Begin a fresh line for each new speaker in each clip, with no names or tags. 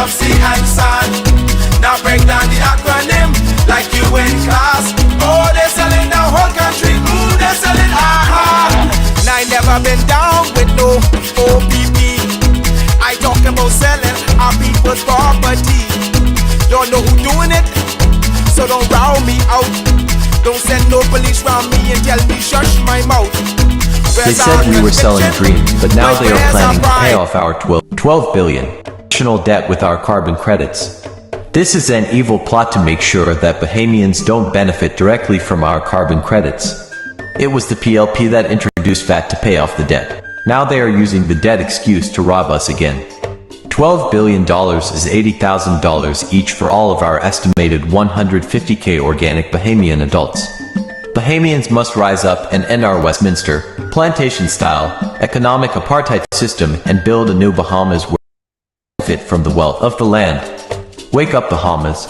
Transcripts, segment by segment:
of sea and sand. Now break down the acronym like you in class. Oh, they're selling the whole country. Ooh, they're selling Now I never been down with no OPP. I talking about selling our people's property. Don't know who doing it, so don't round me out. Don't send no police round me and tell me shush my mouth.
They said we were selling dreams, but now they are planning to pay off our 12 billion national debt with our carbon credits. This is an evil plot to make sure that Bahamians don't benefit directly from our carbon credits. It was the PLP that introduced VAT to pay off the debt. Now they are using the debt excuse to rob us again. $12 billion is $80,000 each for all of our estimated 150k organic Bahamian adults. Bahamians must rise up and end our Westminster, plantation-style, economic apartheid system and build a new Bahamas where we benefit from the wealth of the land. Wake up, Bahamas.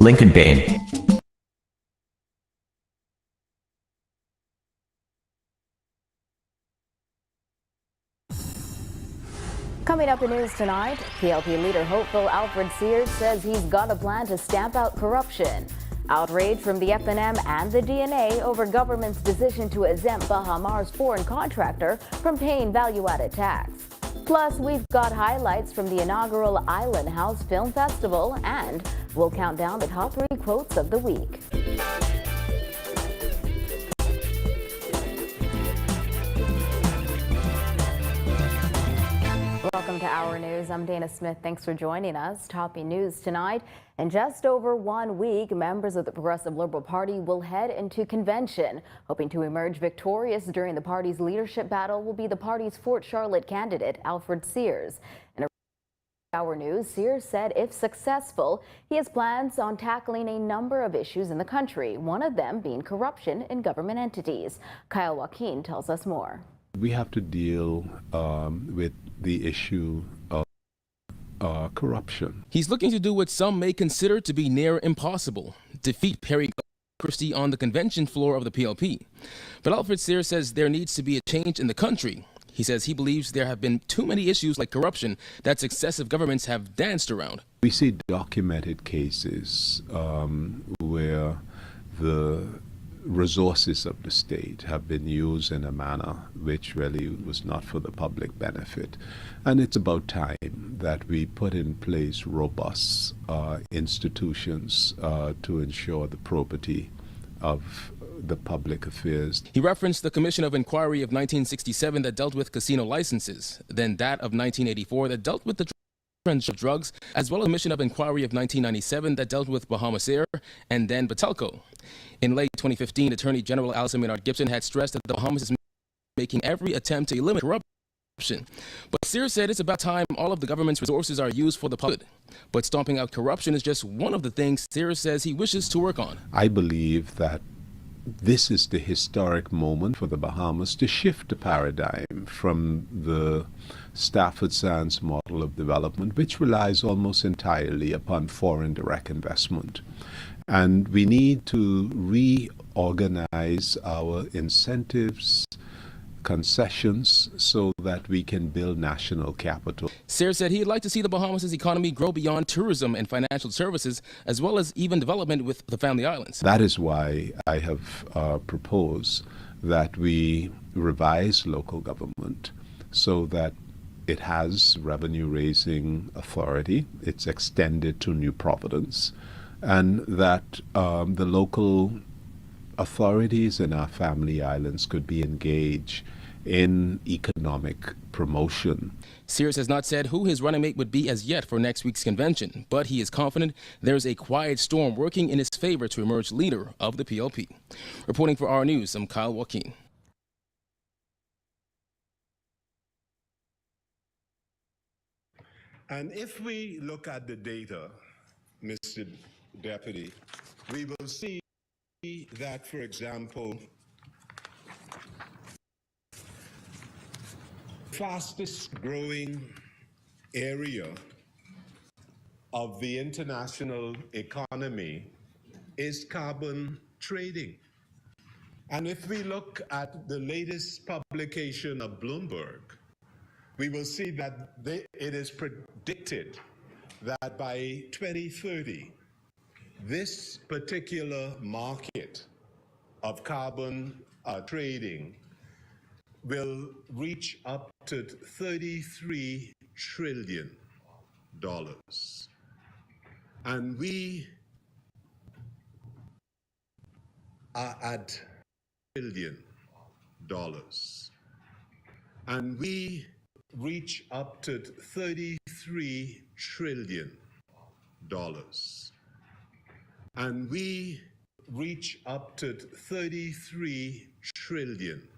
Lincoln Bain.
Coming up in news tonight, PLP leader hopeful Alfred Sears says he's got a plan to stamp out corruption. Outrage from the FNM and the DNA over government's decision to exempt Bahamar's foreign contractor from paying value-added tax. Plus, we've got highlights from the inaugural Island House Film Festival, and we'll count down the top 3 quotes of the week. Welcome to Our News. I'm Dana Smith. Thanks for joining us. Topping news tonight. In just over 1 week, members of the Progressive Liberal Party will head into convention. Hoping to emerge victorious during the party's leadership battle will be the party's Fort Charlotte candidate, Alfred Sears. In Our News, Sears said if successful, he has plans on tackling a number of issues in the country, one of them being corruption in government entities. Kyle Joaquin tells us more.
We have to deal with the issue of corruption.
He's looking to do what some may consider to be near impossible: defeat Perry Christie on the convention floor of the PLP. But Alfred Sears says there needs to be a change in the country. He says he believes there have been too many issues like corruption that successive governments have danced around.
We see documented cases where the resources of the state have been used in a manner which really was not for the public benefit. And it's about time that we put in place robust institutions to ensure the probity of the public affairs.
He referenced the Commission of Inquiry of 1967 that dealt with casino licenses, then that of 1984 that dealt with the of drugs, as well as a Commission of Inquiry of 1997 that dealt with Bahamas Air and then Batelco. In late 2015, Attorney General Alison Maynard Gibson had stressed that the Bahamas is making every attempt to eliminate corruption. But Sears said it's about time all of the government's resources are used for the public. But stomping out corruption is just one of the things Sears says he wishes to work on.
I believe that this is the historic moment for the Bahamas to shift the paradigm from the Stafford Sands model of development, which relies almost entirely upon foreign direct investment. And we need to reorganize our incentives, concessions, so that we can build national capital.
Sears said he'd like to see the Bahamas' economy grow beyond tourism and financial services, as well as even development with the Family Islands.
That is why I have proposed that we revise local government so that it has revenue-raising authority, it's extended to New Providence, and that the local authorities in our Family Islands could be engaged in economic promotion.
Sears has not said who his running mate would be as yet for next week's convention, but he is confident there's a quiet storm working in his favor to emerge leader of the PLP. Reporting for Our News, I'm Kyle Joaquin.
And if we look at the data, Mr. Deputy, we will see that, for example, fastest growing area of the international economy is carbon trading. And if we look at the latest publication of Bloomberg, we will see that it is predicted that by 2030, this particular market of carbon trading will reach up to $33 trillion. And we are at $1 billion. And we reach up to $33 trillion. And we reach up to $33 trillion.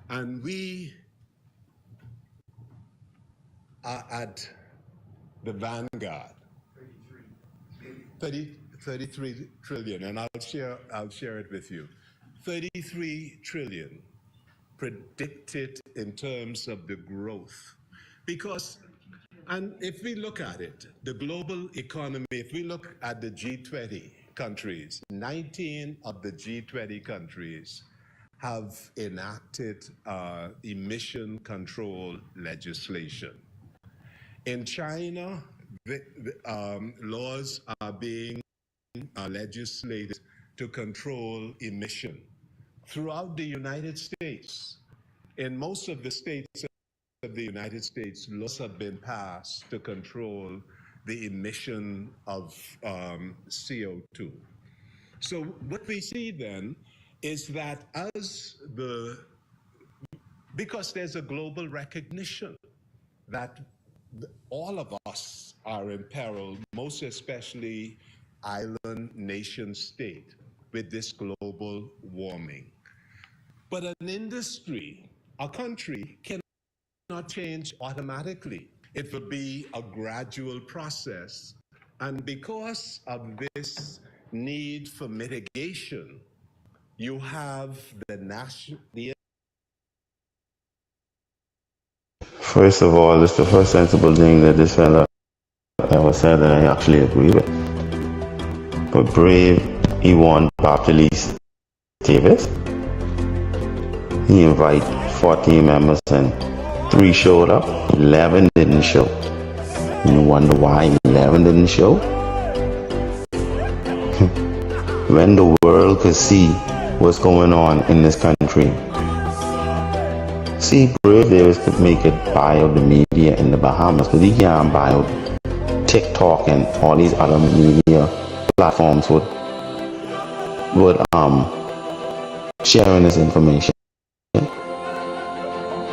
And we are at the vanguard. 33 trillion, and I'll share it with you. 33 trillion predicted in terms of the growth. Because, and if we look at it, the global economy, if we look at the G20 countries, 19 of the G20 countries have enacted emission control legislation. In China, laws are being legislated to control emission. Throughout the United States, in most of the states of the United States, laws have been passed to control the emission of CO2. So what we see then is that because there's a global recognition that all of us are in peril, most especially island nation state, with this global warming. But an industry, a country, cannot change automatically. It will be a gradual process. And because of this need for mitigation, you have the
First of all, it's the first sensible thing that this fella ever said that I actually agree with. But Brave, he won Baptiste Davis. He invited 14 members and 3 showed up, 11 didn't show. You wonder why 11 didn't show? When the world could see what's going on in this country. See, Brave Davis could make it buy out the media in the Bahamas, because he can't buy out TikTok and all these other media platforms with sharing this information.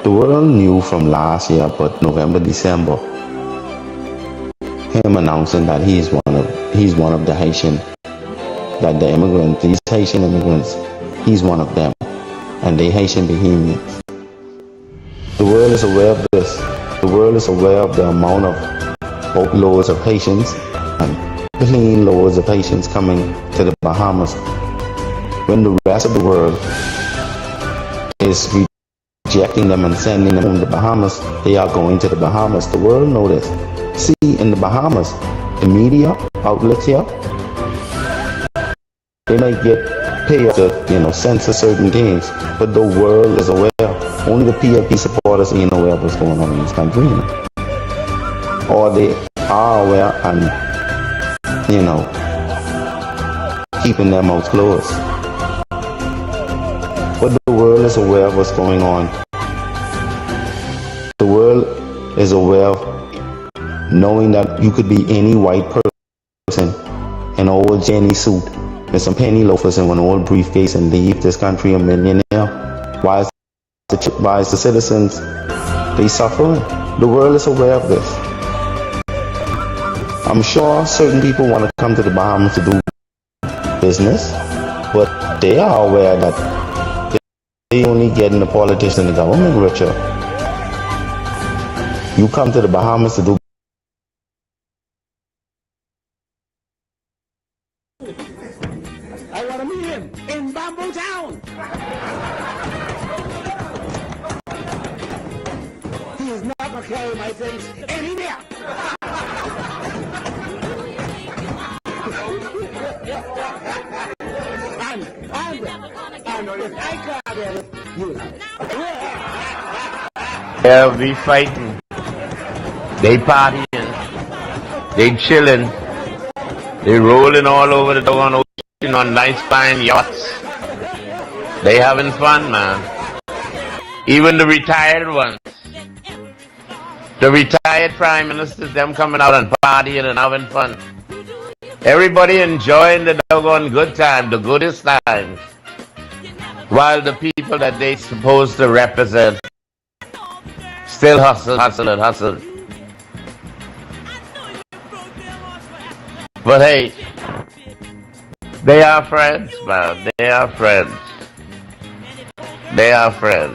The world knew from last year, but November, December, him announcing that he's one of the Haitian, that the immigrants, these Haitian immigrants, he's one of them, and they Haitian Bahamians. The world is aware of this. The world is aware of the amount of boatloads of Haitians and plane loads of Haitians coming to the Bahamas. When the rest of the world is rejecting them and sending them to the Bahamas, they are going to the Bahamas. The world knows this. See, in the Bahamas, the media outlets here, they might get paid to, censor certain things, but the world is aware. Only the PLP supporters ain't aware of what's going on in this country. Or they are aware and, keeping their mouths closed. But the world is aware of what's going on. The world is aware of knowing that you could be any white person in an old Jenny suit with some penny loafers and an old briefcase and leave this country a millionaire. Why is the citizens, they suffering? The world is aware of this. I'm sure certain people want to come to the Bahamas to do business, but they are aware that they only getting the politicians and the government richer. You come to the Bahamas to do
I want to meet him in Bamboo Town. He is not going to carry my things anywhere. and if I can't have it, you have it.
They'll be fighting. They partying, they chilling, they rolling all over the doggone ocean on nice fine yachts. They having fun, man. Even the retired ones. The retired prime ministers, them coming out and partying and having fun. Everybody enjoying the doggone good time, the goodest times. While the people that they supposed to represent still hustle. But hey, they are friends, man. They are friends. They are friends.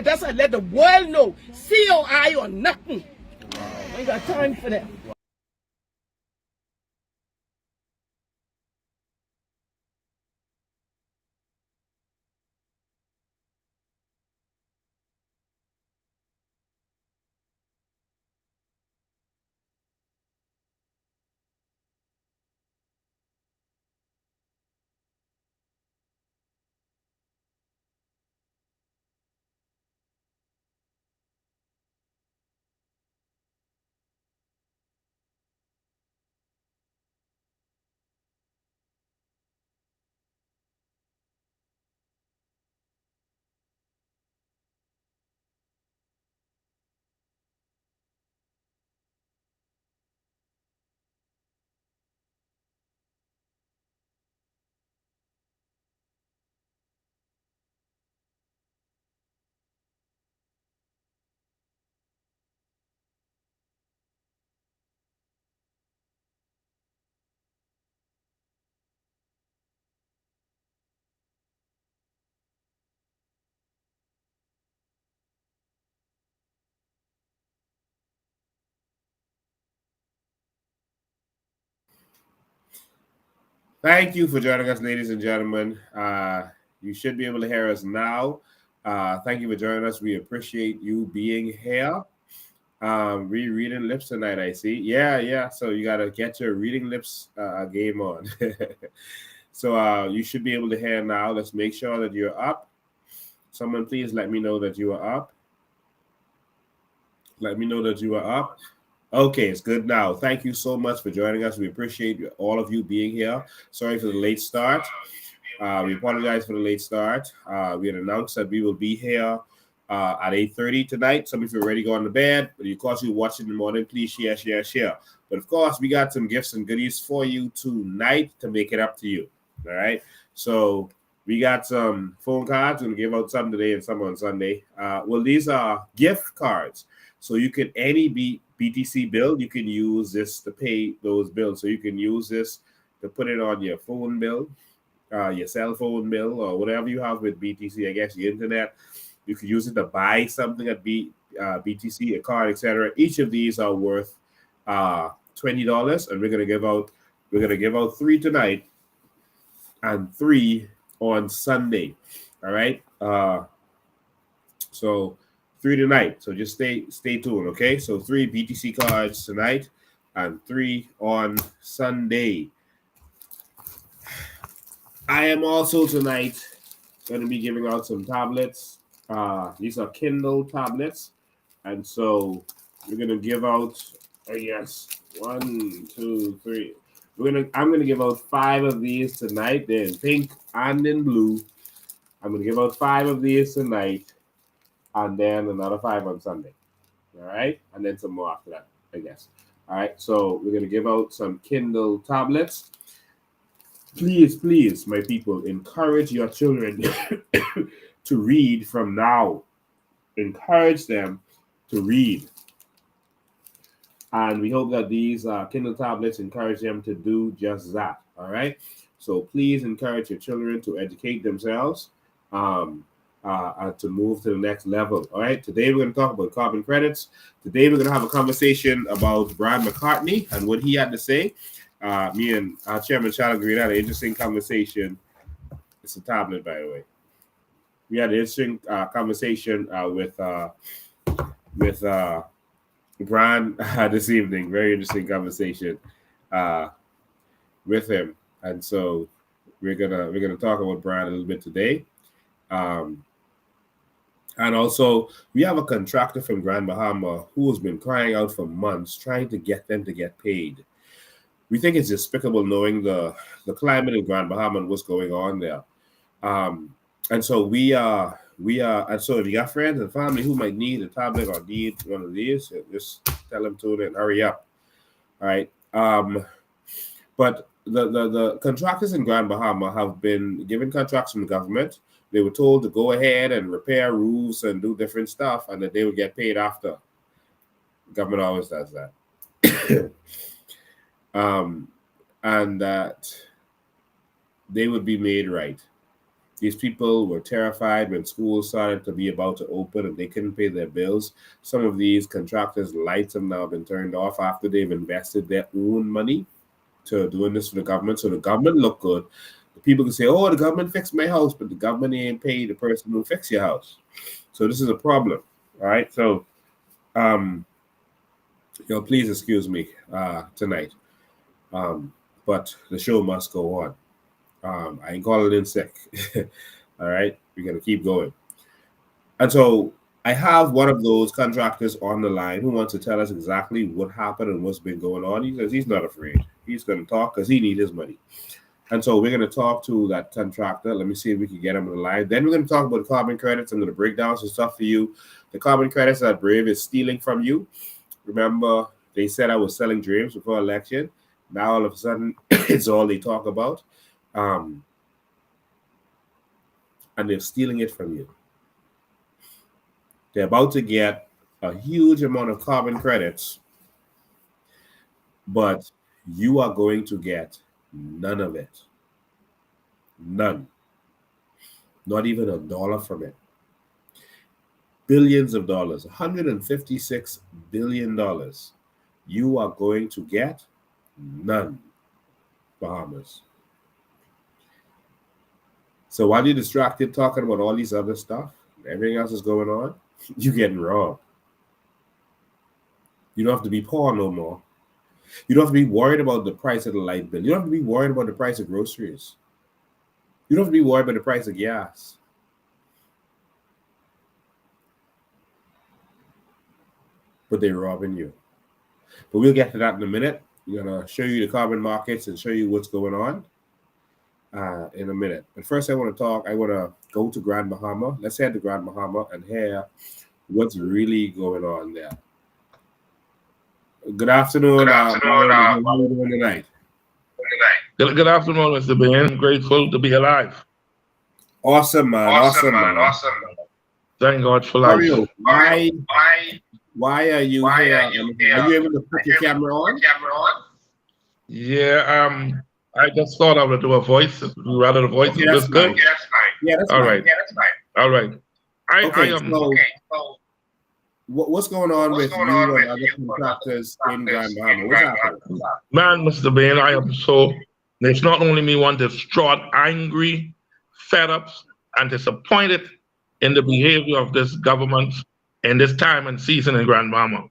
That's let the world know. COI or nothing. I ain't got time for that.
Thank you for joining us, ladies and gentlemen. You should be able to hear us now. Thank you for joining us. We appreciate you being here. Reading lips tonight, I see. Yeah. So you got to get your reading lips game on. So you should be able to hear now. Let's make sure that you're up. Someone please let me know that you are up. Let me know that you are up. Okay, it's good now. Thank you so much for joining us. We appreciate all of you being here. Sorry for the late start. We apologize for the late start. We had announced that we will be here at 8:30 tonight. Some of you are already going to bed, but of course you're watching in the morning. Please share. But of course, we got some gifts and goodies for you tonight to make it up to you. All right. So we got some phone cards. We're going to give out some today and some on Sunday. Well, these are gift cards. So you can BTC bill, you can use this to pay those bills. So you can use this to put it on your phone bill, your cell phone bill, or whatever you have with BTC, I guess, your internet. You can use it to buy something at BTC, a card, etc. Each of these are worth $20, and we're gonna give out 3 tonight and 3 on Sunday. All right. So 3 tonight. So just stay tuned, okay? So 3 BTC cards tonight and 3 on Sunday. I am also tonight going to be giving out some tablets. These are Kindle tablets. And so we're going to give out, I guess, 1, 2, 3. I'm going to give out 5 of these tonight. They're in pink and in blue. I'm going to give out 5 of these tonight, and then another 5 on Sunday. All right, and then some more after that, I guess. All right, so we're going to give out some Kindle tablets. Please, please, my people, encourage your children to read from now. Encourage them to read. And we hope that these Kindle tablets encourage them to do just that. All right. So please encourage your children to educate themselves to move to the next level. All right. Today we're going to talk about carbon credits. Today we're going to have a conversation about Brian McCartney and what he had to say. Me and Chairman Charlotte Green had an interesting conversation. It's a tablet, by the way. We had an interesting conversation with Brian this evening. Very interesting conversation with him, and so we're gonna talk about Brian a little bit today. And also, we have a contractor from Grand Bahama who has been crying out for months, trying to get them to get paid. We think it's despicable knowing the climate in Grand Bahama and what's going on there. And so and so if you got friends and family who might need a tablet or need one of these, just tell them to and hurry up. All right. But the contractors in Grand Bahama have been given contracts from the government. They were told to go ahead and repair roofs and do different stuff, and that they would get paid after. The government always does that. And that they would be made right. These people were terrified when schools started to be about to open and they couldn't pay their bills. Some of these contractors' lights have now been turned off after they've invested their own money to doing this for the government. So the government look good. The people can say, oh, the government fixed my house, but the government ain't paid the person who fixed your house. So this is a problem. All right. So, please excuse me tonight. But the show must go on. I ain't calling in sick. All right, we're gonna keep going. And so I have one of those contractors on the line who wants to tell us exactly what happened and what's been going on. He says he's not afraid. He's gonna talk because he needs his money. And so we're gonna talk to that contractor. Let me see if we can get him on the line. Then we're gonna talk about carbon credits. I'm gonna break down some stuff for you. The carbon credits that Brave is stealing from you. Remember, they said I was selling dreams before election. Now all of a sudden, it's all they talk about. And they're stealing it from you. They're about to get a huge amount of carbon credits, but you are going to get none of it. None. Not even $1 from it. Billions of dollars, $156 billion. You are going to get none, Bahamas. So while you're distracted talking about all these other stuff, everything else is going on, you're getting robbed. You don't have to be poor no more. You don't have to be worried about the price of the light bill. You don't have to be worried about the price of groceries. You don't have to be worried about the price of gas. But they're robbing you. But we'll get to that in a minute. We're going to show you the carbon markets and show you what's going on in a minute. But first I want to go to Grand Bahama. Let's head to Grand Bahama and hear what's really going on there. Good afternoon. How are you doing tonight?
Good afternoon, Mr. Ben. Grateful to be alive.
Awesome, man. Awesome.
Thank God for life.
Why are you here? Are you able to put your camera on?
Yeah, I just thought I would do a voice. Rather the voice
okay,
is good.
Yeah, that's fine. Yeah, that's fine.
All right.
So what's going on with you and other contractors in Grand Bahama? What's happening?
Man, Mr. Ben, I am so, it's not only me one distraught, angry, fed up, and disappointed in the behavior of this government in this time and season in Grand Bahama.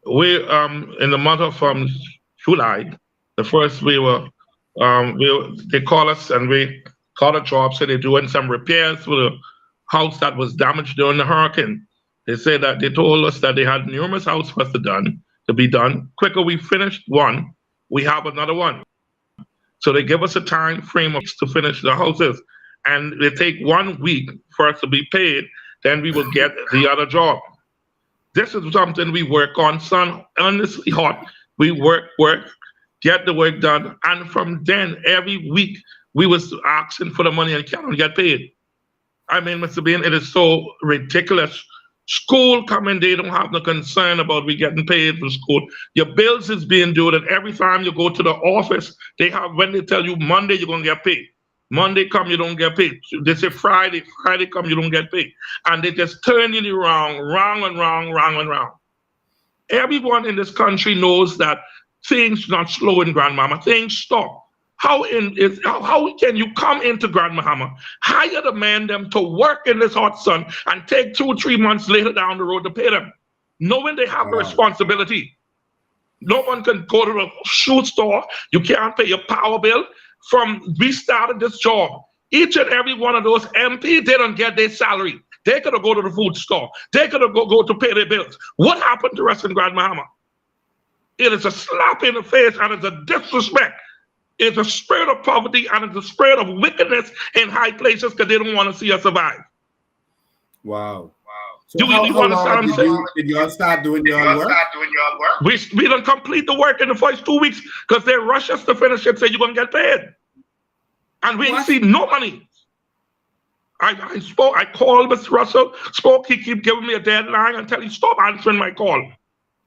We, in the month of July, the first they call us and we call the job, so they're doing some repairs for the house that was damaged during the hurricane. They said that they told us that they had numerous houses to be done. Quicker we finished one, we have another one. So they give us a time frame to finish the houses. and it take 1 week for us to be paid, then we will get the other job. This is something we work on, son, honestly hot. We work, get the work done, and from then, every week, we was asking for the money and cannot get paid. I mean, Mr. Bean, it is so ridiculous. School coming, they don't have no concern about we getting paid for school. Your bills is being due, and every time you go to the office, they have, when they tell you Monday, you're going to get paid. Monday come, you don't get paid. They say Friday come, you don't get paid. And they just turn you wrong. Everyone in this country knows that things not slow in Grandmama, things stop. How can you come into Grandmama, hire the man them to work in this hot sun and take 2 or 3 months later down the road to pay them, knowing they have the responsibility? No one can go to the shoe store. You can't pay your power bill. From we started this job, each and every one of those MP, they don't get their salary. They could have go to the food store. They could have go to pay their bills. What happened to us in Grandmama? It is a slap in the face and it's a disrespect. It's a spirit of poverty and it's a spirit of wickedness in high places because they don't want to see us survive.
Wow. So
you understand?
Did you all start doing your work?
We don't complete the work in the first 2 weeks because they rush us to finish it, say you're going to get paid. And we ain't see no money. I called Mr. Russell, he keep giving me a deadline until he stop answering my call.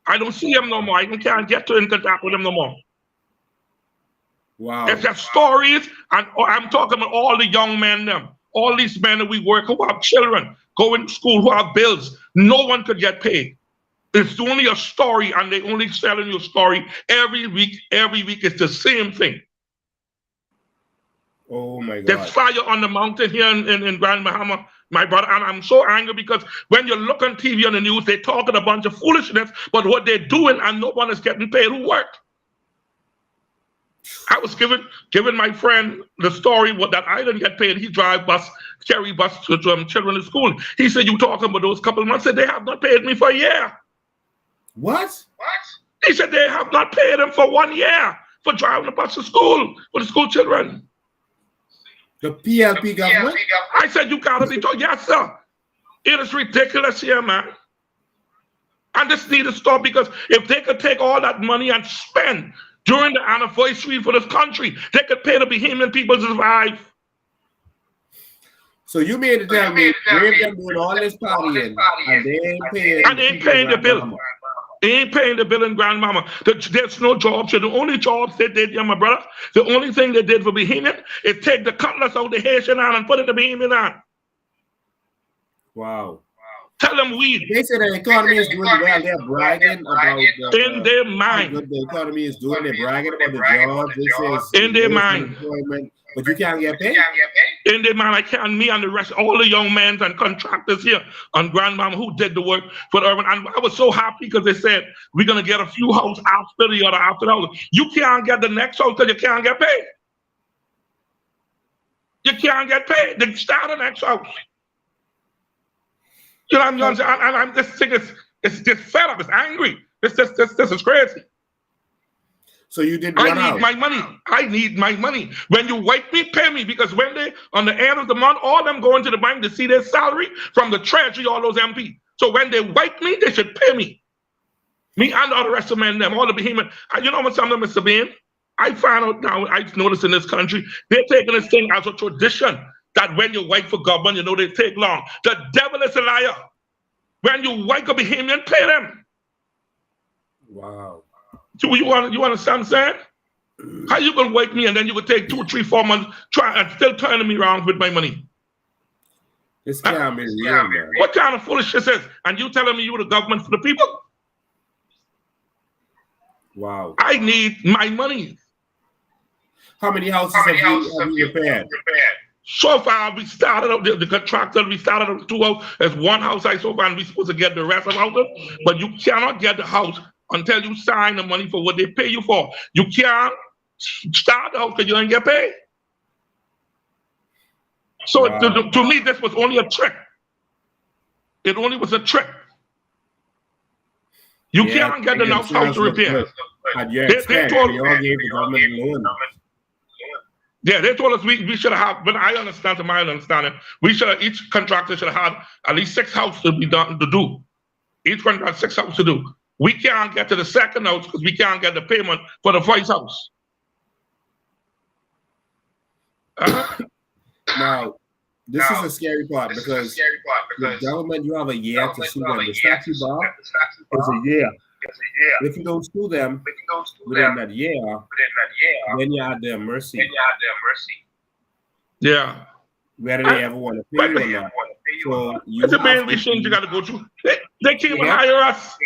I don't see him no more. I can't get in contact with him no more.
Wow.
It's just stories, and I'm talking about all the young men, all these men that we work who have children, going to school, who have bills. No one could get paid. It's only a story, and they only selling you a story every week. Every week it's the same thing.
Oh my God.
There's fire on the mountain here in Grand Bahama, my brother, and I'm so angry because when you look on TV on the news, they're talking a bunch of foolishness, but what they're doing, and no one is getting paid who work. I was giving my friend the story that I didn't get paid. He drive bus, carry bus to children in school. He said, you talking about those couple of months? Said, they have not paid me for a year.
What?
He said, they have not paid him for 1 year for driving the bus to school for the school children.
The PLP government?
I said, you gotta be told. Yes, sir. It is ridiculous here, man. And this needs to stop because if they could take all that money and spend during the anniversary for this country, they could pay the Bahamian people to survive.
So you mean to tell me they've been doing all this partying and they ain't paying
the bill. They ain't paying the bill in Grandmama. There's no jobs. The only jobs they did, my brother, the only thing they did for Bahamian is take the cutlass out the Haitian hand and put it in the Bahamian hand.
Wow.
Tell them weed.
They say the economy is doing well. They're bragging about
in their mind.
The economy is doing. They're bragging about the jobs. This is
in their mind.
But you can't get paid.
In their mind, I can't. Me and the rest, all the young men and contractors here on Grandmama who did the work for the urban. And I was so happy because they said we're gonna get a few houses after the other after the other. You can't get the next house because you can't get paid. You can't get paid. They start the next house. You know what I'm saying? And I'm just saying it's just fed up. It's angry. This is crazy.
So you did.
I need my money. I need my money. When you wipe me, pay me, because when they on the end of the month, all them going to the bank to see their salary from the treasury, all those MP. So when they wipe me, they should pay me. Me and all the rest of men, them, all the behemoth. You know what, something, Mr. Bean? I find out now. I've noticed in this country, they're taking this thing as a tradition that when you wipe for government, you know they take long. The devil is a liar. When you wipe a Bahamian, pay them.
Wow.
So you understand what I'm saying? How you gonna wake me and then you would take 2, 3, 4 months try and still turning me around with my money?
This can't be real, man.
What kind of foolishness is? And you telling me you the government for the people?
Wow.
I need my money.
How many houses have you repaired?
So far, we started out the contractor. We started out 2 houses. There's 1 house I so far, and we're supposed to get the rest of houses. But you cannot get the house until you sign the money for what they pay you for. You can't start the house because you ain't get paid. So wow. to me, this was only a trick. It only was a trick. You can't get the house to repair.
They told you all gave the government a loan.
Yeah, they told us we should have, but I understand, to my understanding, we should have, each contractor should have had at least 6 houses to be done to do. Each contractor has 6 houses to do. We can't get to the second house because we can't get the payment for the first house.
Now, this is a scary part because the government, you have a year to sue them. The statute bar is a year. If you don't sue them within that year, then you're at their mercy.
Yeah.
Whether they ever want to pay you or not. So
it's the main reason you got to go through. They came and hire us.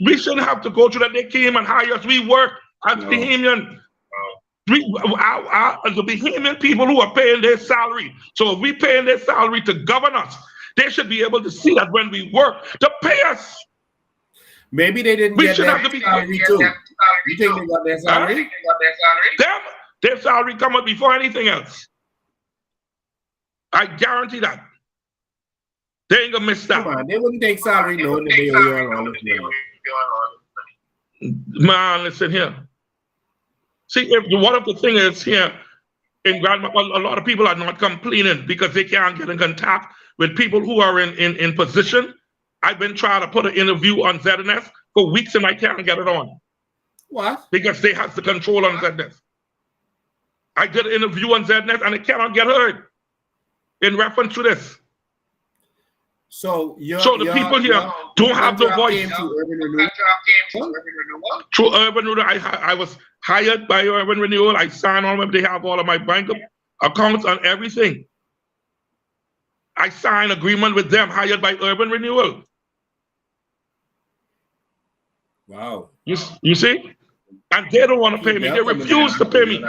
We shouldn't have to go through that. They came and hire us. We work as Bahamian. The Bahamian people who are paying their salary. So if we paying their salary to govern us, they should be able to see that when we work to pay us.
Maybe they didn't get their salary too. You think they got their salary?
Their salary come up before anything else. I guarantee that. They ain't gonna miss that.
Come on, they wouldn't take salary knowing that they owe you all this money.
Man, listen here. See, if one of the things is here in Grandma, a lot of people are not complaining because they can't get in contact with people who are in position. I've been trying to put an interview on ZNS for weeks and I can't get it on.
What?
Because they have the control on ZNS. I did an interview on ZNS and it cannot get heard in reference to this.
So
the people here don't have the voice. Through Urban Renewal, I was hired by Urban Renewal. I signed on them. They have all of my bank accounts and everything. I signed agreement with them, hired by Urban Renewal.
Wow.
You see? And they don't want to pay me. They refuse to pay me.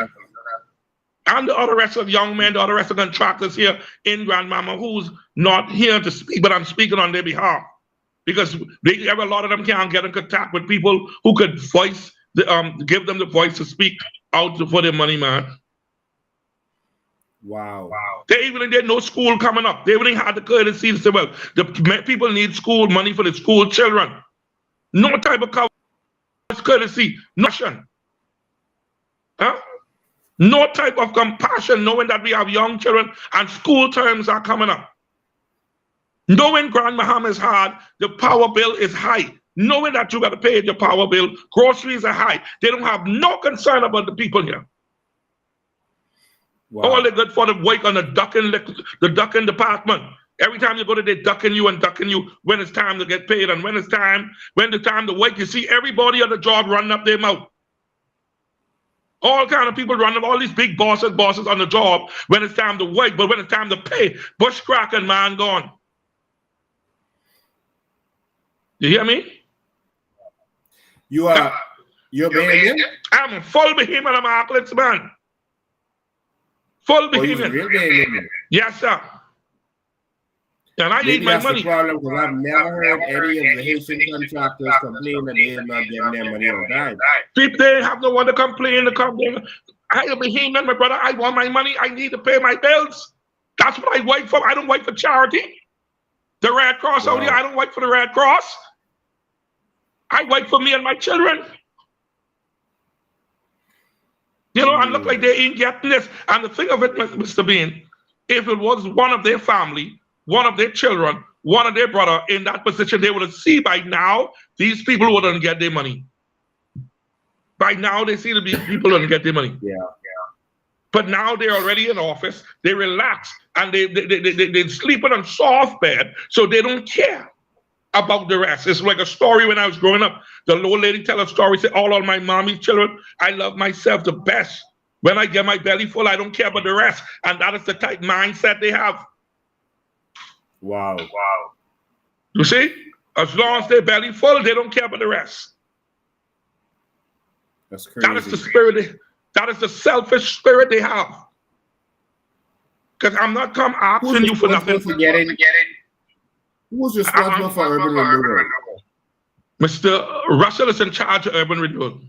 And the other rest of young men, the other rest of contractors here in Grandmama who's not here to speak, but I'm speaking on their behalf. Because a lot of them can't get in contact with people who could voice, give them the voice to speak out for their money, man.
Wow.
They even did no school coming up. They even had the courtesy to say, well, the people need school money for the school children. No type of courtesy, nothing. Huh? No type of compassion, knowing that we have young children and school terms are coming up. Knowing Grand Bahama is hard, the power bill is high. Knowing that you got to pay your power bill, groceries are high. They don't have no concern about the people here. Wow. All they good for the work on the ducking department. Every time you go to, they ducking you when it's time to get paid, and when the time to work, you see everybody on the job running up their mouth. All kind of people running, all these big bosses on the job when it's time to work, but when it's time to pay, bush cracking man gone. You hear me?
You're Bahamian?
I'm a full Bahamian, I'm Auckland's man. Full Bahamian. Yes, sir. And I need my money.
The problem, because I've never heard any of the Haitian contractors complain that they are not getting their money on time.
People, they have no one to complain. I am a Bahamian, my brother. I want my money. I need to pay my bills. That's what I work for. I don't work for charity. The Red Cross out here, I don't work for the Red Cross. I work for me and my children. You know, and look like they ain't getting this. And the thing of it, Mr. Bean, if it was one of their family, one of their children, one of their brother in that position, they would have seen by now these people wouldn't get their money. By now, they see the people wouldn't get their money.
Yeah.
But now they're already in office. They relax and they're sleeping on soft bed, so they don't care about the rest. It's like a story when I was growing up. The old lady tell a story, say, all my mommy's children, I love myself the best. When I get my belly full, I don't care about the rest. And that is the type mindset they have.
Wow.
You see? As long as their belly full, they don't care about the rest.
That's crazy.
That is the spirit. That is the selfish spirit they have. Because I'm not come asking you for nothing.
Who's responsible for urban renewal?
Mr. Russell is in charge of urban renewal.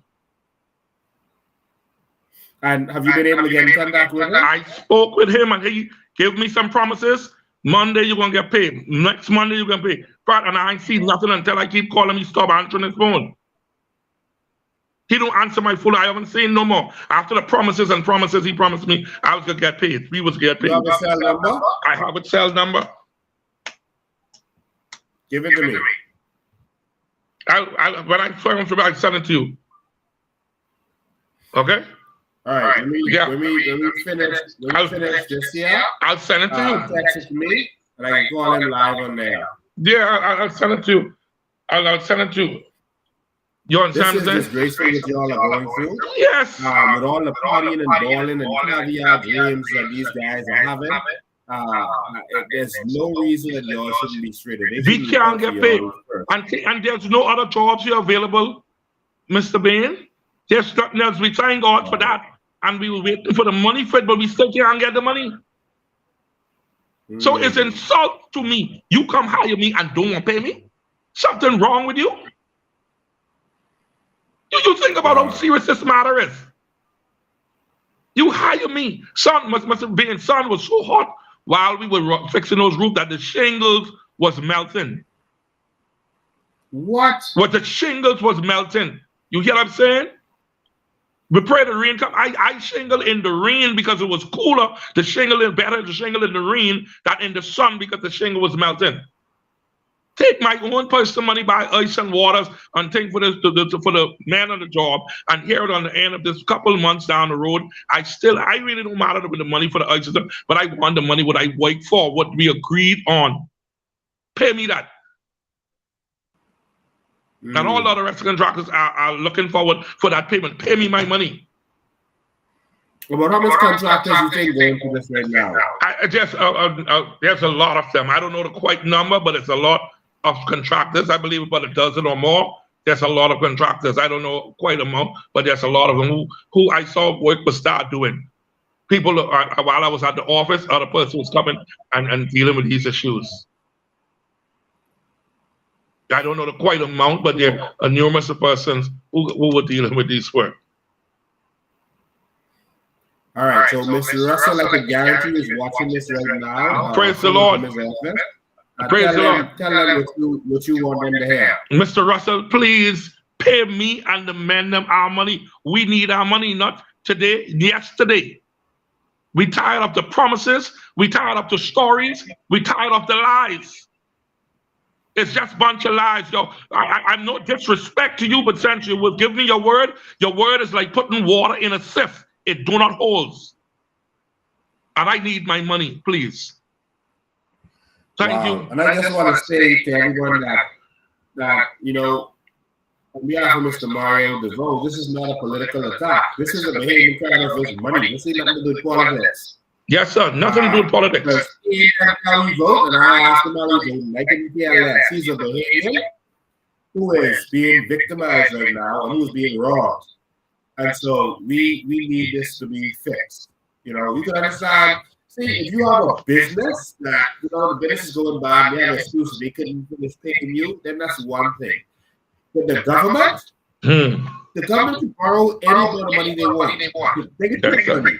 And have you been able to get in contact with him?
I spoke with him and he gave me some promises. Monday you're gonna get paid. Next Monday you're gonna pay. And I ain't seen nothing until I keep calling me, stop answering his phone. He don't answer my phone. I haven't seen no more. After the promises and promises he promised me, I was gonna get paid. We was gonna get paid.
You have a cell number?
I have a cell number.
Give it to me.
When I send it to you. Okay?
All right. When we finish this here,
I'll send it to you.
Text it to me, and I can call him live on there.
Yeah, I'll send it to you. I'll send it to you. You understand?
This is disgraceful what y'all are going through.
Yes.
With all the partying and balling and caviar dreams that these guys are having, there's no reason that y'all shouldn't be straight.
We can't get paid. And there's no other jobs here available, Mr. Bain. There's nothing else. We thank God for that. And we were waiting for the money for it, but we still can't get the money. So it's insult to me. You come hire me and don't want to pay me? Something wrong with you? You think about how serious this matter is. You hire me. Sun must have been, sun was so hot while we were fixing those roofs that the shingles was melting.
What?
What the shingles was melting. You hear what I'm saying? We pray the rain come. I shingle in the rain because it was cooler. The shingle is better to shingle in the rain than in the sun because the shingle was melting. Take my own personal money, buy ice and waters, and think for the man on the job, and hear it on the end of this couple of months down the road. I really don't matter with the money for the ice, but I want the money what I work for, what we agreed on. Pay me that. And all the other rest of the contractors are looking forward for that payment. Pay me my money.
About how much contractors you think going through this right now?
There's a lot of them. I don't know the quite number, but it's a lot of contractors. I believe about a dozen or more. There's a lot of contractors. I don't know quite amount, but there's a lot of them who I saw work was start doing. People, while I was at the office, other person was coming and dealing with these issues. I don't know the quite amount, but there are numerous persons who were dealing with these work.
All right, so Mr. Russell, I can guarantee is watching this right now.
Praise the Lord. Praise the Lord.
Tell them what you want them to hear.
Mr. Russell, please pay me and the men them our money. We need our money, not today, yesterday. We tired of the promises. We tired of the stories. We tired of the lies. It's just a bunch of lies, yo. I'm no disrespect to you, but since you will give me your word is like putting water in a sieve. It do not hold. And I need my money, please. Thank you.
And I just want to say to everyone that you know, on behalf of Mr. Mario DeVoe, this is not a political attack. This is a behavior kind of his money. This is nothing to do with politics.
Yes, sir. Nothing to do with politics.
He how he vote, and I asked him how he vote. Like him less. He's a behavior who is being victimized right now and who's being robbed. And so we need this to be fixed. You know, you can understand. See, if you have a business that the business is going bad, they have excuses, they couldn't finish paying you, then that's one thing. But the government can borrow any amount of money they want. They can take money.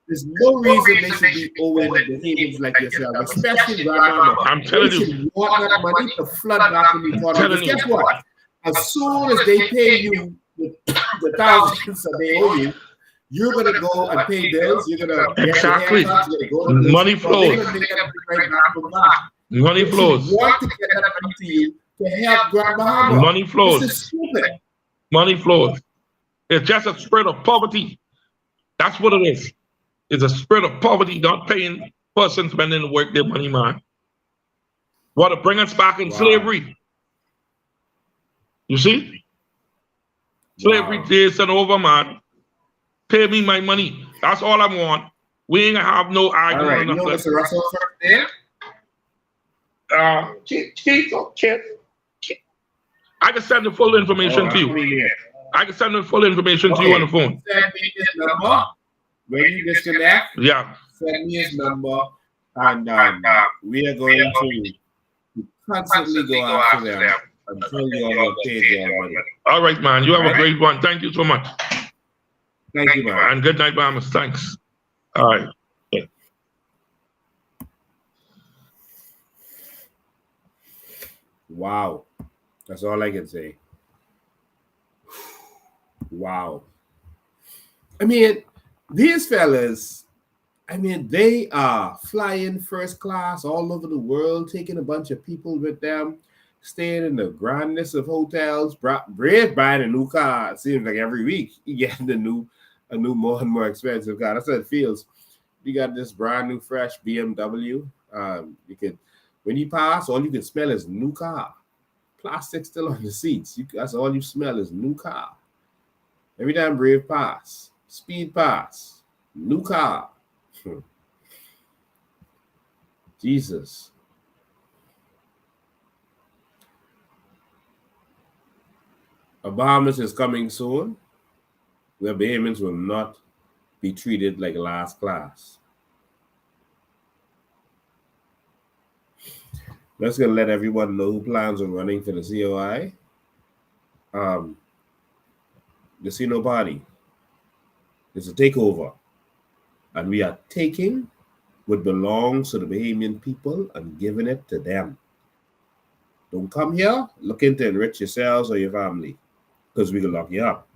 There's no reason they should be owing behaviors like yourself, especially grandmama.
I'm telling you.
They should want that money to flood back in the economy. Guess what? As soon as they pay you the thousands that they owe you, you're going to go and pay bills. You're going to
exactly. Money flows. Money flows.
Want to get that money to you to help grandma.
Money flows.
This is stupid.
Money flows. It's just a spirit of poverty. That's what it is. It's a spirit of poverty, not paying persons spending to work their money, man. Want to bring us back in slavery. You see? Slavery days and over, man. Pay me my money. That's all I want. We ain't gonna have no argument.
All right, you know Mr. Russell there?
I can send the full information to you. I can send the full information to you on the phone.
Send me his number. When you disconnect, send me his number, and we are going to constantly go after them until you all pay their money.
All right, man. You have a great one. Thank you so much.
Thank you, man.
And good night, Bahamas. Thanks. All right. Yeah.
Wow. That's all I can say. Wow. I mean, these fellas, I mean, they are flying first class all over the world, taking a bunch of people with them, staying in the grandest of hotels. Brave buying a new car. It seems like every week he getting a new more and more expensive car. That's what it feels. You got this brand new fresh BMW. You could, when you pass, all you can smell is new car. Plastic still on the seats. That's all you smell is new car. Every time Brave pass, speed pass, new car. Jesus. Bahamas is coming soon, where Bahamians will not be treated like last class. That's going to let everyone know who plans on running for the COI. The Casino Party is a takeover, and we are taking what belongs to the Bahamian people and giving it to them. Don't come here looking to enrich yourselves or your family, because we can lock you up.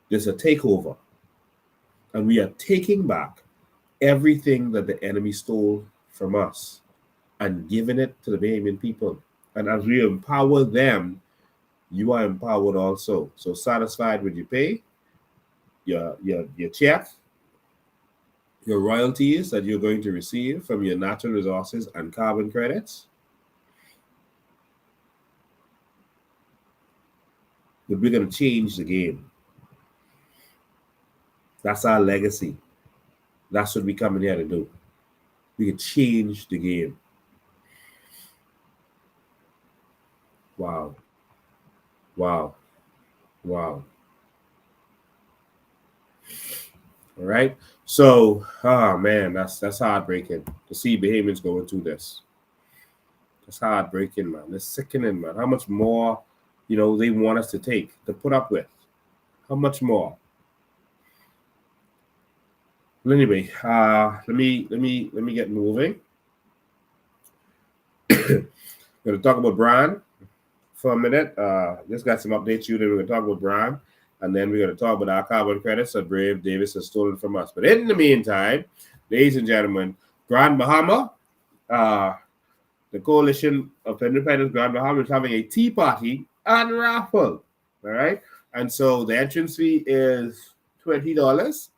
There's a takeover, and we are taking back everything that the enemy stole from us and giving it to the Bahamian people. And as we empower them, you are empowered also. So satisfied with your pay, your check, your royalties that you're going to receive from your natural resources and carbon credits. But we're going to change the game. That's our legacy. That's what we're coming here to do. We can change the game. Wow. Wow. Wow. All right. So, man, that's heartbreaking to see Bahamians going through this. That's heartbreaking, man. It's sickening, man. How much more, they want us to put up with? How much more? Well, anyway, let me get moving. Going to talk about Brian for a minute. Just got some updates. Then we're going to talk about Brian, and then we're going to talk about our carbon credits that Brave Davis has stolen from us. But in the meantime, ladies and gentlemen, Grand Bahama, the Coalition of Independence Grand Bahama is having a tea party and raffle. All right, and so the entrance fee is $20.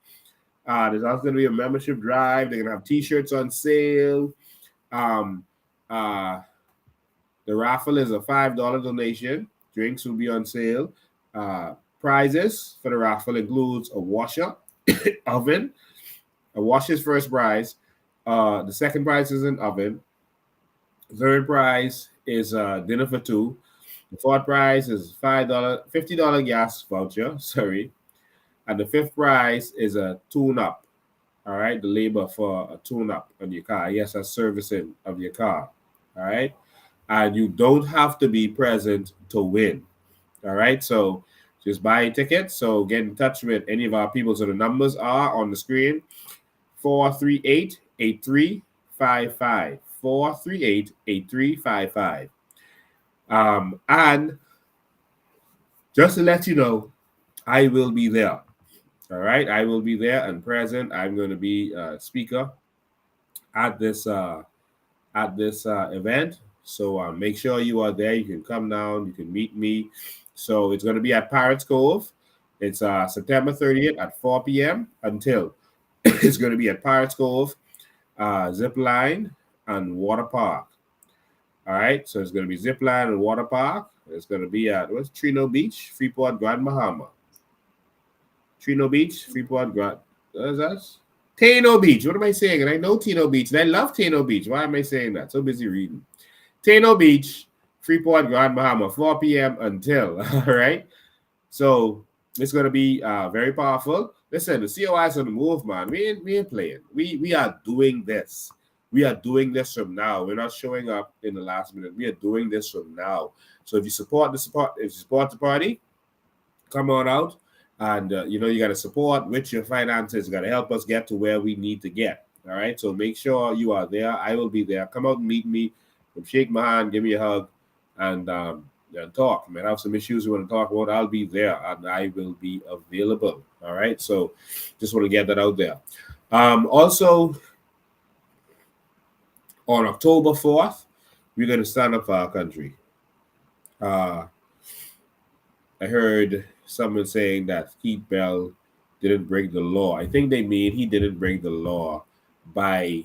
There's also going to be a membership drive. They're going to have T-shirts on sale. The raffle is a $5 donation. Drinks will be on sale. Prizes for the raffle includes a washer, oven. A washer's first prize. The second prize is an oven. The third prize is dinner for two. The fourth prize is $50 gas voucher. Sorry. And the fifth prize is a tune-up. All right, the labor for a tune-up on your car. Yes, a servicing of your car. All right, and you don't have to be present to win. All right, so just buy a ticket. So get in touch with any of our people. So the numbers are on the screen: 438-8355. 438-8355. And just to let you know, I will be there. All right, I will be there and present. I'm going to be a speaker at this event. So make sure you are there. You can come down. You can meet me. So it's going to be at Pirates Cove. It's September 30th at 4 p.m. until it's going to be at Pirates Cove, Zip Line, and Water Park. All right, so it's going to be Zip Line and Water Park. It's going to be at Trino Beach, Freeport, Grand Bahama. Trino Beach, Freeport, what is that? Tano Beach. What am I saying? And I know Tano Beach, and I love Tano Beach. Why am I saying that? So busy reading. Tano Beach, Freeport, Grand Bahama, 4 p.m. until. All right. So it's going to be very powerful. Listen, the COI is on the move, man. We ain't playing. We are doing this. We are doing this from now. We're not showing up in the last minute. We are doing this from now. So if you support the party, come on out. And, you got to support with your finances. You got to help us get to where we need to get. All right. So make sure you are there. I will be there. Come out and meet me. Shake my hand. Give me a hug. And and talk. You might have some issues you want to talk about. I'll be there and I will be available. All right. So just want to get that out there. Also, on October 4th, we're going to stand up for our country. I heard someone saying that Keith Bell didn't break the law. I think they mean he didn't break the law by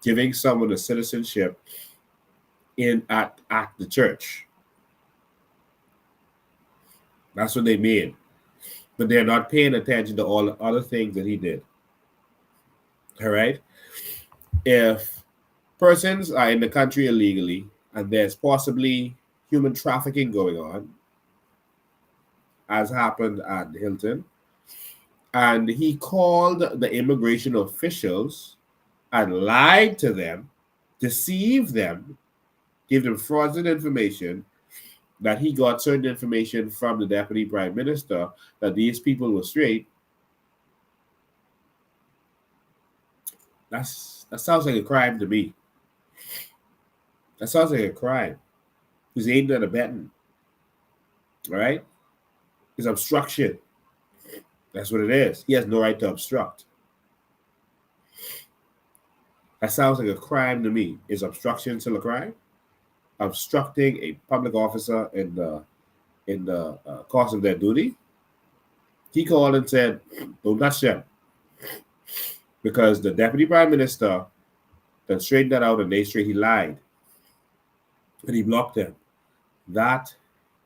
giving someone a citizenship at the church. That's what they mean. But they're not paying attention to all the other things that he did. All right? If persons are in the country illegally and there's possibly human trafficking going on, as happened at Hilton, and he called the immigration officials and lied to them, deceived them, gave them fraudulent information, that he got certain information from the deputy prime minister that these people were straight. That sounds like a crime to me. That sounds like a crime. He's aiding and abetting. All right? It's obstruction. That's what it is. He has no right to obstruct. That sounds like a crime to me. Is obstruction still a crime? Obstructing a public officer in the course of their duty? He called and said, don't touch them. Because the deputy prime minister then straightened that out and he lied. And he blocked them. That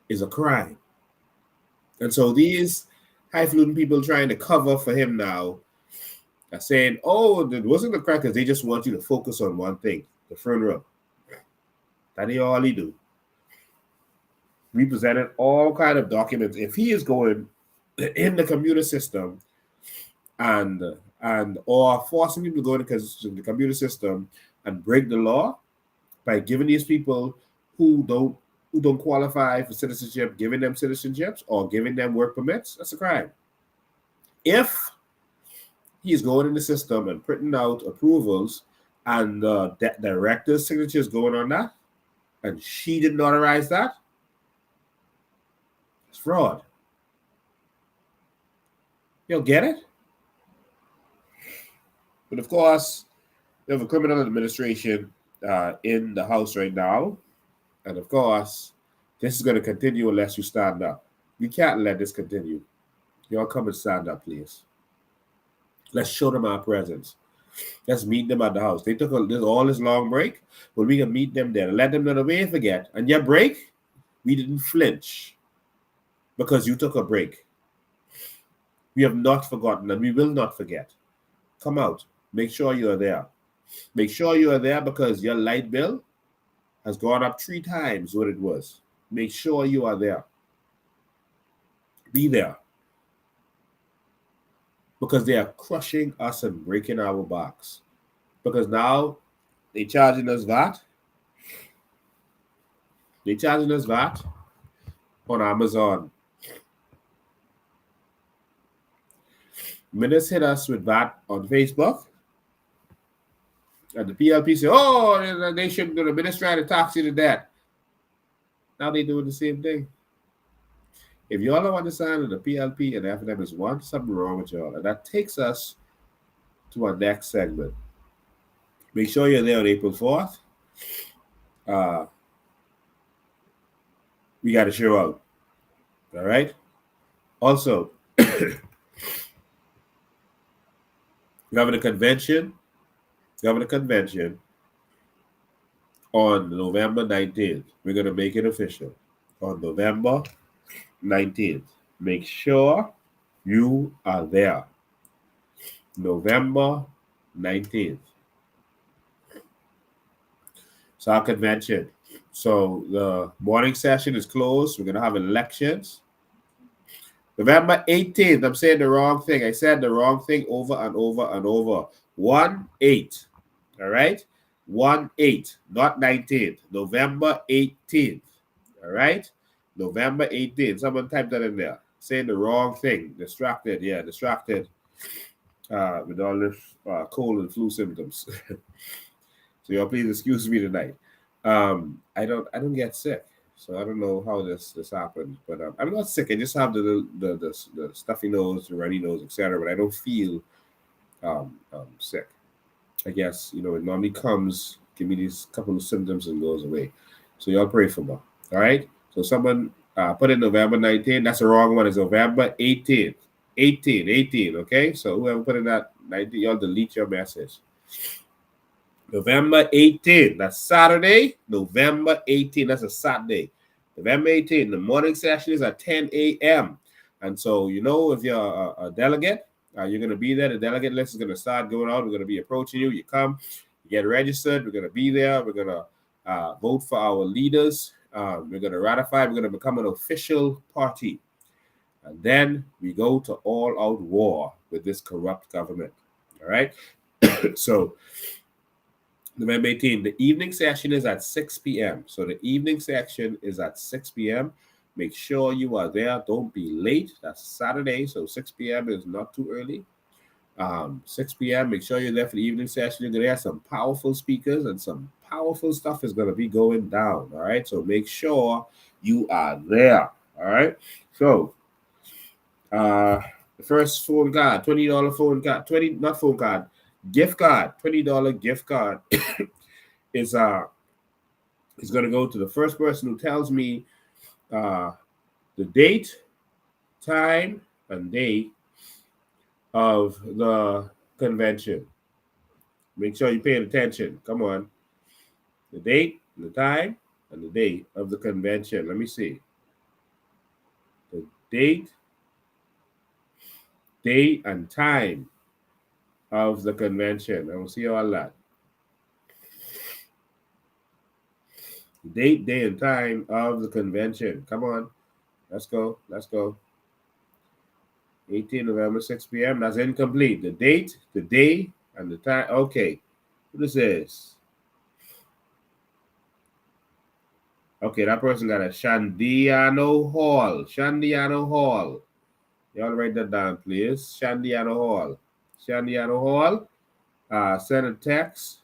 is a crime. And so these highfalutin people trying to cover for him now are saying, oh, it wasn't a crime because they just want you to focus on one thing, the funeral. That ain't all he do. We presented all kind of documents. If he is going in the computer system or forcing people to go into the computer system and break the law by giving these people who don't qualify for citizenship, giving them citizenships or giving them work permits, that's a crime. If he's going in the system and printing out approvals and the director's signatures going on that, and she didn't notarize that, it's fraud. You'll get it? But of course, we have a criminal administration in the House right now. And of course, this is going to continue unless you stand up. We can't let this continue. Y'all come and stand up, please. Let's show them our presence. Let's meet them at the House. They took all this long break, but we can meet them there and let them know that we ain't forget. And your break, we didn't flinch because you took a break. We have not forgotten and we will not forget. Come out. Make sure you are there. Make sure you are there because your light bill has gone up 3 times what it was. Make sure you are there. Be there. Because they are crushing us and breaking our backs. Because now they're charging us VAT. They're charging us VAT on Amazon. Minutes hit us with VAT on Facebook. And the PLP say, oh, they shouldn't do the ministry trying to tax you to that. Now they're doing the same thing. If y'all don't understand that the PLP and FNM is one, something wrong with y'all. And that takes us to our next segment. Make sure you're there on April 4th. We got to show out. All right? Also, we're having a convention on November 19th. We're going to make it official. On November 19th. Make sure you are there. November 19th. It's our convention. So the morning session is closed. We're going to have elections. November 18th. I'm saying the wrong thing. I said the wrong thing over and over and over. 1-8. All right? 1-8. Not 19th. November 18th. All right? November 18th. Someone typed that in there. Saying the wrong thing. Distracted. Yeah, distracted with all this cold and flu symptoms. So y'all please excuse me tonight. I don't get sick, so I don't know how this happens. But I'm not sick. I just have the stuffy nose, the runny nose, etc. But I don't feel sick. I guess it normally comes, give me these couple of symptoms and goes away. So y'all pray for me. All right. So someone put in November 19th. That's the wrong one. It's November 18th. 18. Okay. So whoever put in that 19, y'all delete your message. November 18th. That's Saturday. November 18th. That's a Saturday. November 18th. The morning session is at 10 a.m. And so, if you're a delegate, you're going to be there. The delegate list is going to start going out. We're going to be approaching you. You come, you get registered. We're going to be there. We're going to vote for our leaders. We're going to ratify. We're going to become an official party. And then we go to all-out war with this corrupt government. All right? So, November 18th, the evening session is at 6 p.m. So the evening section is at 6 p.m. Make sure you are there. Don't be late. That's Saturday, so 6 p.m. is not too early. 6 p.m., make sure you're there for the evening session. You're going to have some powerful speakers and some powerful stuff is going to be going down, all right? So make sure you are there, all right? So the first phone card, $20 phone card, not phone card, gift card, $20 gift card is going to go to the first person who tells me the date, time, and date of the convention. Make sure you're paying attention. Come on. The date, the time, and the date of the convention. Let me see. The date, and time of the convention. I will see all that. Date, day, and time of the convention. Come on. Let's go. 18 November, 6 p.m. That's incomplete. The date, the day, and the time. Okay. What is this? Okay, that person got a Shandiano Hall. Y'all write that down, please. Shandiano Hall. Send a text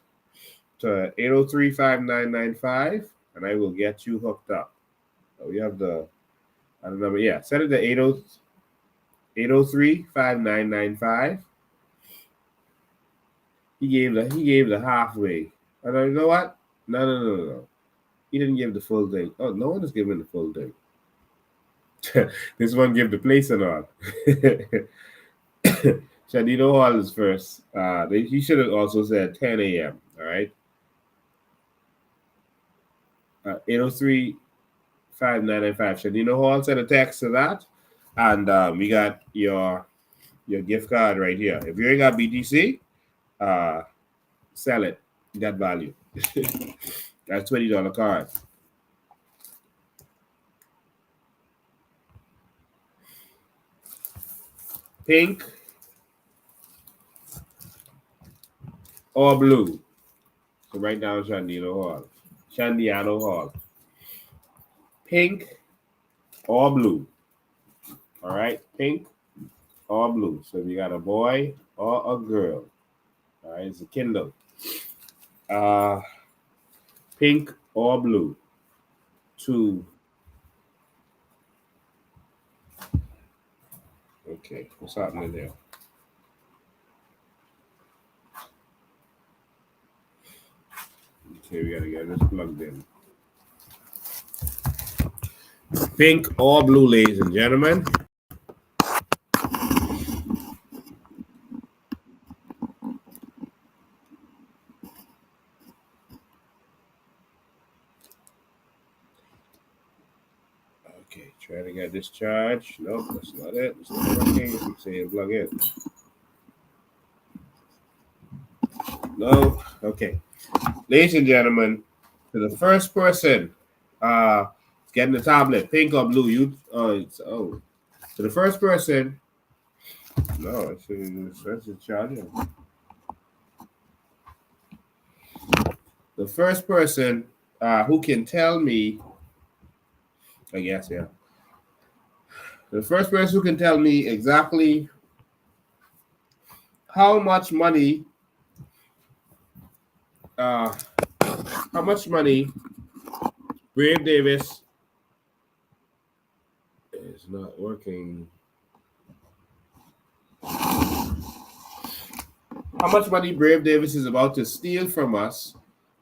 to 803-5995, and I will get you hooked up. So we have the number. Yeah, send it to 803-5995. He gave the halfway. And you know what? No. He didn't give the full thing. Oh, no one is giving the full thing. This one give the place and all. Shadino Hall is first. He should have also said 10 a.m. All right. 803-5995. Shadino Hall sent a text to that. And we got your gift card right here. If you ain't got BTC, sell it. You got value. That's $20 card. Pink or blue. So write down Shandiano Hall. Pink or blue. All right, pink or blue. So if you got a boy or a girl, all right, it's a Kindle. Pink or blue. 2. Okay, what's happening there? Okay, we gotta get this plugged in. Pink or blue, ladies and gentlemen. Okay, try to get this charged. Nope, that's not it. It's not working. It's saying plug in. No. Okay. Ladies and gentlemen, to the first person getting the tablet, pink or blue, to the first person. No, it's a charger. The first person who can tell me, I guess, yeah. The first person who can tell me exactly how much money Brave Davis is not working. How much money Brave Davis is about to steal from us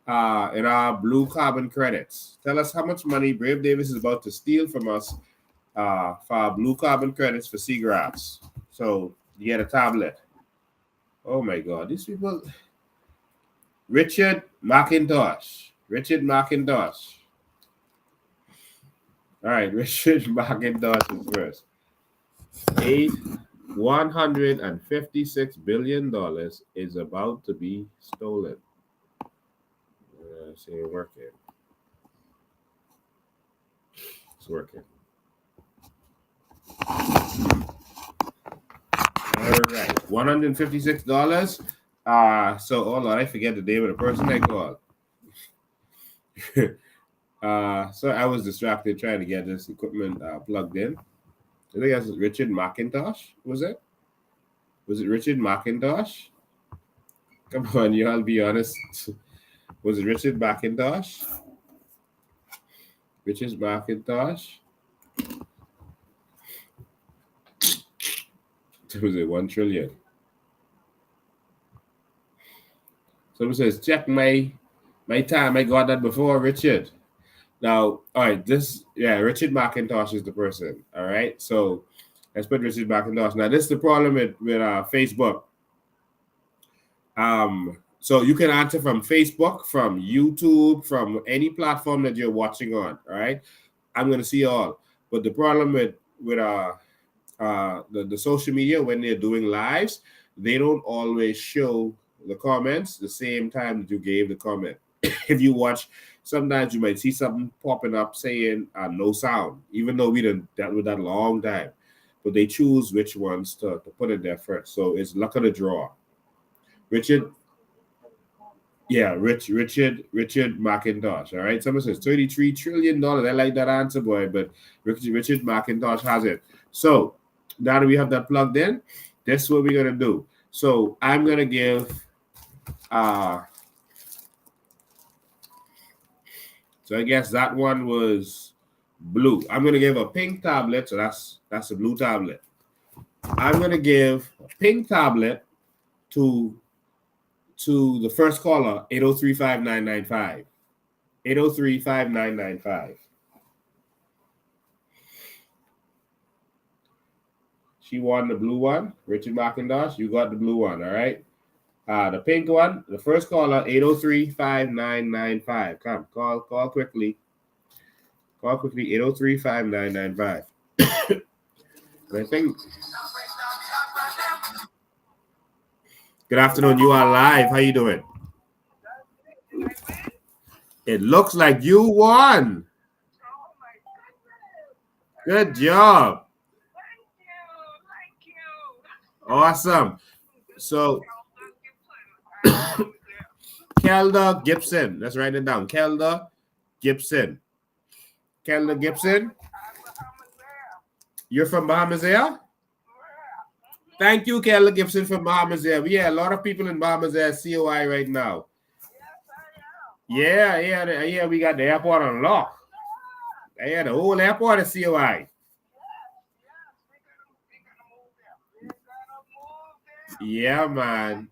in our blue carbon credits? Tell us how much money Brave Davis is about to steal from us for our blue carbon credits for seagrass. So you get a tablet. Oh my God, these people. Richard McIntosh. All right, Richard McIntosh is first. $156 billion is about to be stolen. See, working. It's working. All right, $156. So hold on, I forget the name of the person I called. So I was distracted trying to get this equipment plugged in. I think that's Richard McIntosh. Was it Richard McIntosh? Come on, you all be honest. Was it Richard McIntosh? Richard McIntosh? Was it 1 trillion? Someone says, check my time. I got that before, Richard. Now, all right, Richard McIntosh is the person. All right, so let's put Richard McIntosh. Now, this is the problem with Facebook. So you can answer from Facebook, from YouTube, from any platform that you're watching on. All right, I'm gonna see all. But the problem with the social media, when they're doing lives, they don't always show the comments the same time that you gave the comment. If you watch, sometimes you might see something popping up saying no sound, even though we done dealt with that a long time. But they choose which ones to put in there first. So it's luck of the draw. Richard McIntosh. All right. Someone says $33 trillion. I like that answer, boy. But Richard McIntosh has it. So now that we have that plugged in, this is what we're gonna do. So I'm gonna give so I guess that one was blue. I'm gonna give a pink tablet, so that's a blue tablet. I'm gonna give a pink tablet to the first caller, 803-5995. 803-5995. She won the blue one. Richard McIntosh, you got the blue one, all right? The pink one, the first caller, 803-5995. Come, call quickly. Call quickly, 803-5995. I think. Good afternoon, you are live. How you doing? It looks like you won. Good job. Awesome. So, Kelda Gibson. Let's write it down. Kelda Gibson. Kelda Gibson. You're from Bahamas Air? Thank you, Kelda Gibson from Bahamas Air. Yeah, a lot of people in Bahamas Air COI right now. Yeah, we got the airport on lock. Yeah, the whole airport is COI. Yeah, man.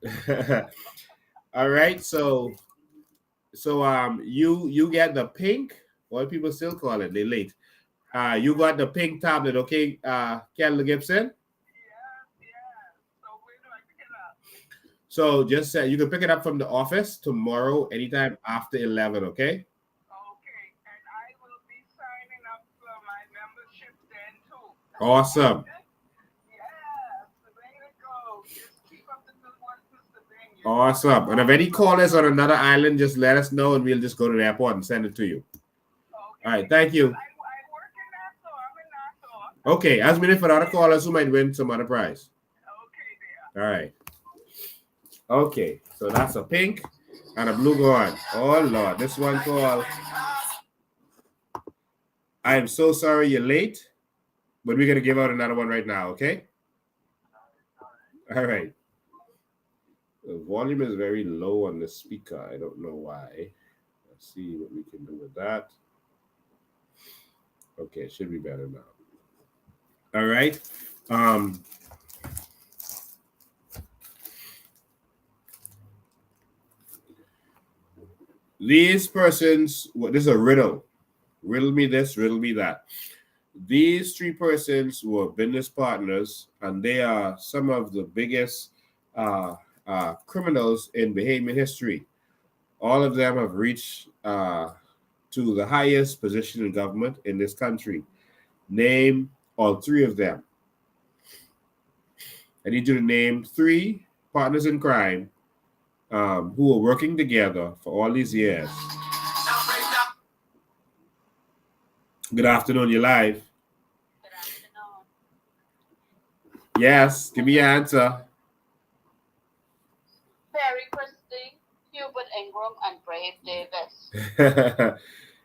All right, so you get the pink. What people still call it? They late. You got the pink tablet, okay, Kelda Gibson? So just say you can pick it up from the office tomorrow, anytime after 11, okay? Okay, and I will be signing up for my membership then too. Awesome. Yes, there you go. Just keep up the good work, Mr. Bing. Awesome. And if any callers on another island, just let us know and we'll just go to the airport and send it to you. Okay. All right, thank you. I work in Nassau. I'm in Nassau. Okay, ask me for other callers who might win some other prize. Okay, dear. All right. Okay, so that's a pink and a blue one. Oh Lord, this one called. I am so sorry you're late, but we're gonna give out another one right now, okay? All right. The volume is very low on the speaker. I don't know why. Let's see what we can do with that. Okay, it should be better now. All right. These persons, this is a riddle. Riddle me this, riddle me that. These three persons were business partners, and they are some of the biggest criminals in Bahamian history. All of them have reached to the highest position in government in this country. Name all three of them. I need you to name three partners in crime who were working together for all these years. Good afternoon, you're live.
Good afternoon.
Yes, give me your answer.
Perry Christie, Hubert Ingram, and Brave Davis.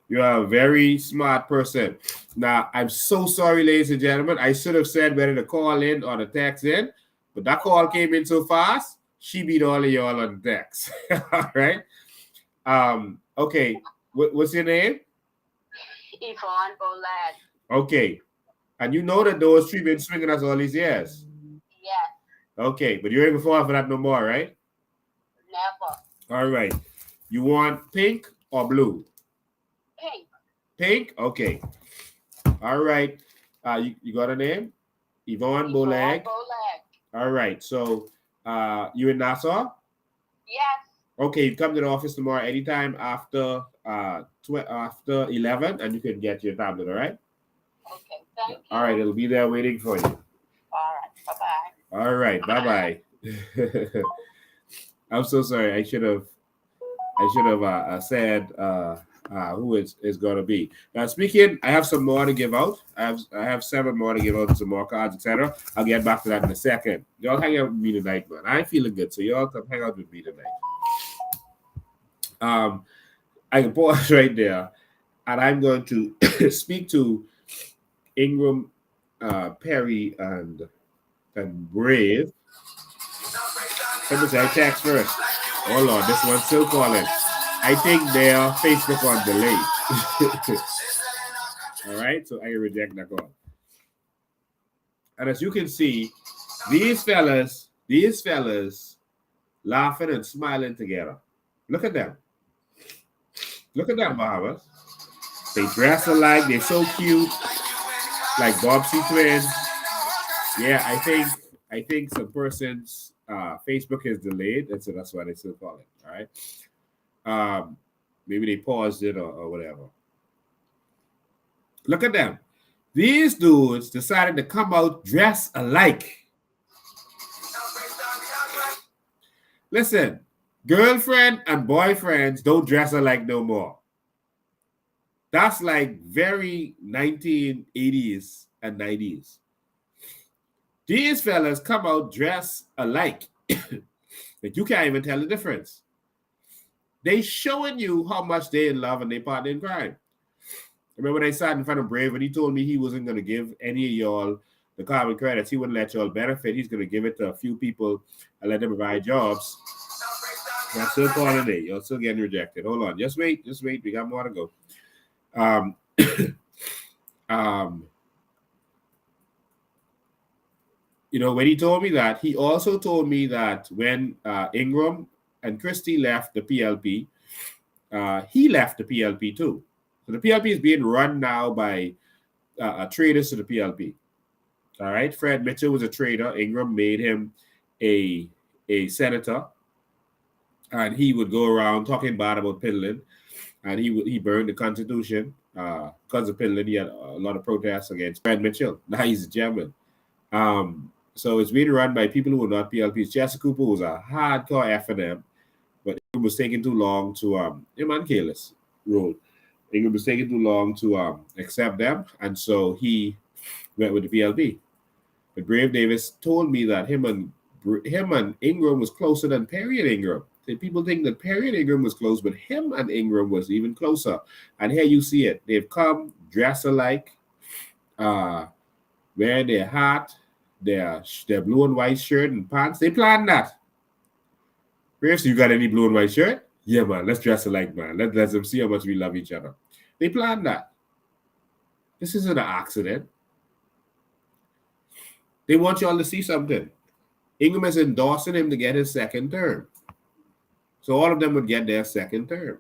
You are a very smart person. Now, I'm so sorry, ladies and gentlemen. I should have said whether to call in or to text in, but that call came in so fast, she beat all of y'all on the text. All right. Okay. What's your name?
Yvonne Bolag.
Okay. And you know that those three been swinging us all these years?
Yes.
Okay. But you ain't gonna fall for that no more, right?
Never.
All right. You want pink or blue?
Pink.
Pink? Okay. All right. You got a name? Yvonne Bolag. All right. So you in Nassau?
Yes.
Okay, you come to the office tomorrow anytime after after 11, and you can get your tablet, all right?
Okay, thank you.
All right, it'll be there waiting for you.
All right, bye-bye.
All right, bye-bye. I'm so sorry. I should have said who is going to be. Now, speaking, I have some more to give out. I have 7 more to give out, some more cards, etc. I'll get back to that in a second. Y'all hang out with me tonight, man. I'm feeling good, so y'all come hang out with me tonight. I can pause right there, and I'm going to speak to Ingram, Perry, and Brave. Let me say text first. Hold on, this one's still calling. I think their Facebook on delay. All right, so I reject that call. And as you can see, these fellas laughing and smiling together. Look at them. Look at them, Bahamas. They dress alike. They're so cute, like Bobsy twins. Yeah, I think some person's Facebook is delayed, and so that's why they still call it. All right. Maybe they paused it or whatever. Look at them. These dudes decided to come out dressed alike. Listen, girlfriend and boyfriends don't dress alike no more. That's like very 1980s and 90s. These fellas come out dressed alike. That you can't even tell the difference. They showing you how much they in love and they partner in crime. Remember when I sat in front of Brave and he told me he wasn't going to give any of y'all the carbon credits. He wouldn't let y'all benefit. He's going to give it to a few people and let them provide jobs. I'm still calling it. You're still getting rejected. Hold on. Just wait. We got more to go. You know, when he told me that, he also told me that when Ingram and Christie left the PLP, he left the PLP too. So the PLP is being run now by traders to the PLP. All right. Fred Mitchell was a trader. Ingram made him a senator. And he would go around talking bad about Finland. And he burned the Constitution. Because of Finland, he had a lot of protests against Fred Mitchell. Now he's a German. So it's being run by people who are not PLPs. Jesse Cooper was a hardcore F&M, but it was taking too long to him and Kalis rule. It was taking too long to accept them, and so he went with the PLP. But Brave Davis told me that him and Ingram was closer than Perry and Ingram. People think that Perry and Ingram was close, but him and Ingram was even closer. And here you see it. They've come dressed alike, wearing their hat, their blue and white shirt and pants. They planned that. Brave, so you got any blue and white shirt? Yeah, man. Let's dress alike, man. Let them see how much we love each other. They planned that. This isn't an accident. They want y'all to see something. Ingram is endorsing him to get his second term. So all of them would get their second term.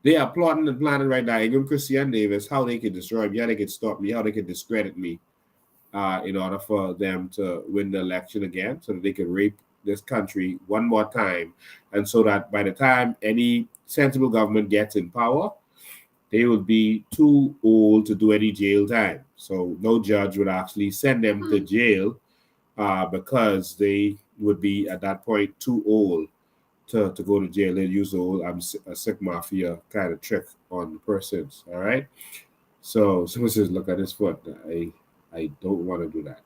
They are plotting and planning right now, Ingram, Christian Davis, how they can destroy me, how they can stop me, how they can discredit me in order for them to win the election again so that they can rape this country one more time. And so that by the time any sensible government gets in power, they would be too old to do any jail time. So no judge would actually send them to jail because they would be at that point too old to go to jail. They'd use the old I'm a sick mafia kind of trick on the persons. All right. So someone says, look at his foot. I don't want to do that.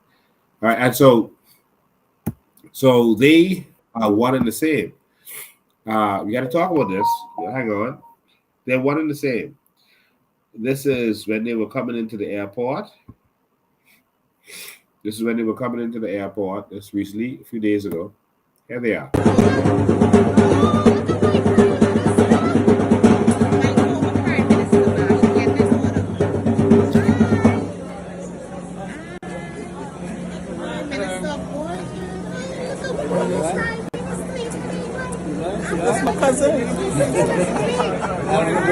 All right. And so they are one and the same. We got to talk about this. Hang on. They're one and the same. This is when they were coming into the airport. This is when they were coming into the airport. This recently, a few days ago. Here they are.
That's my cousin. How you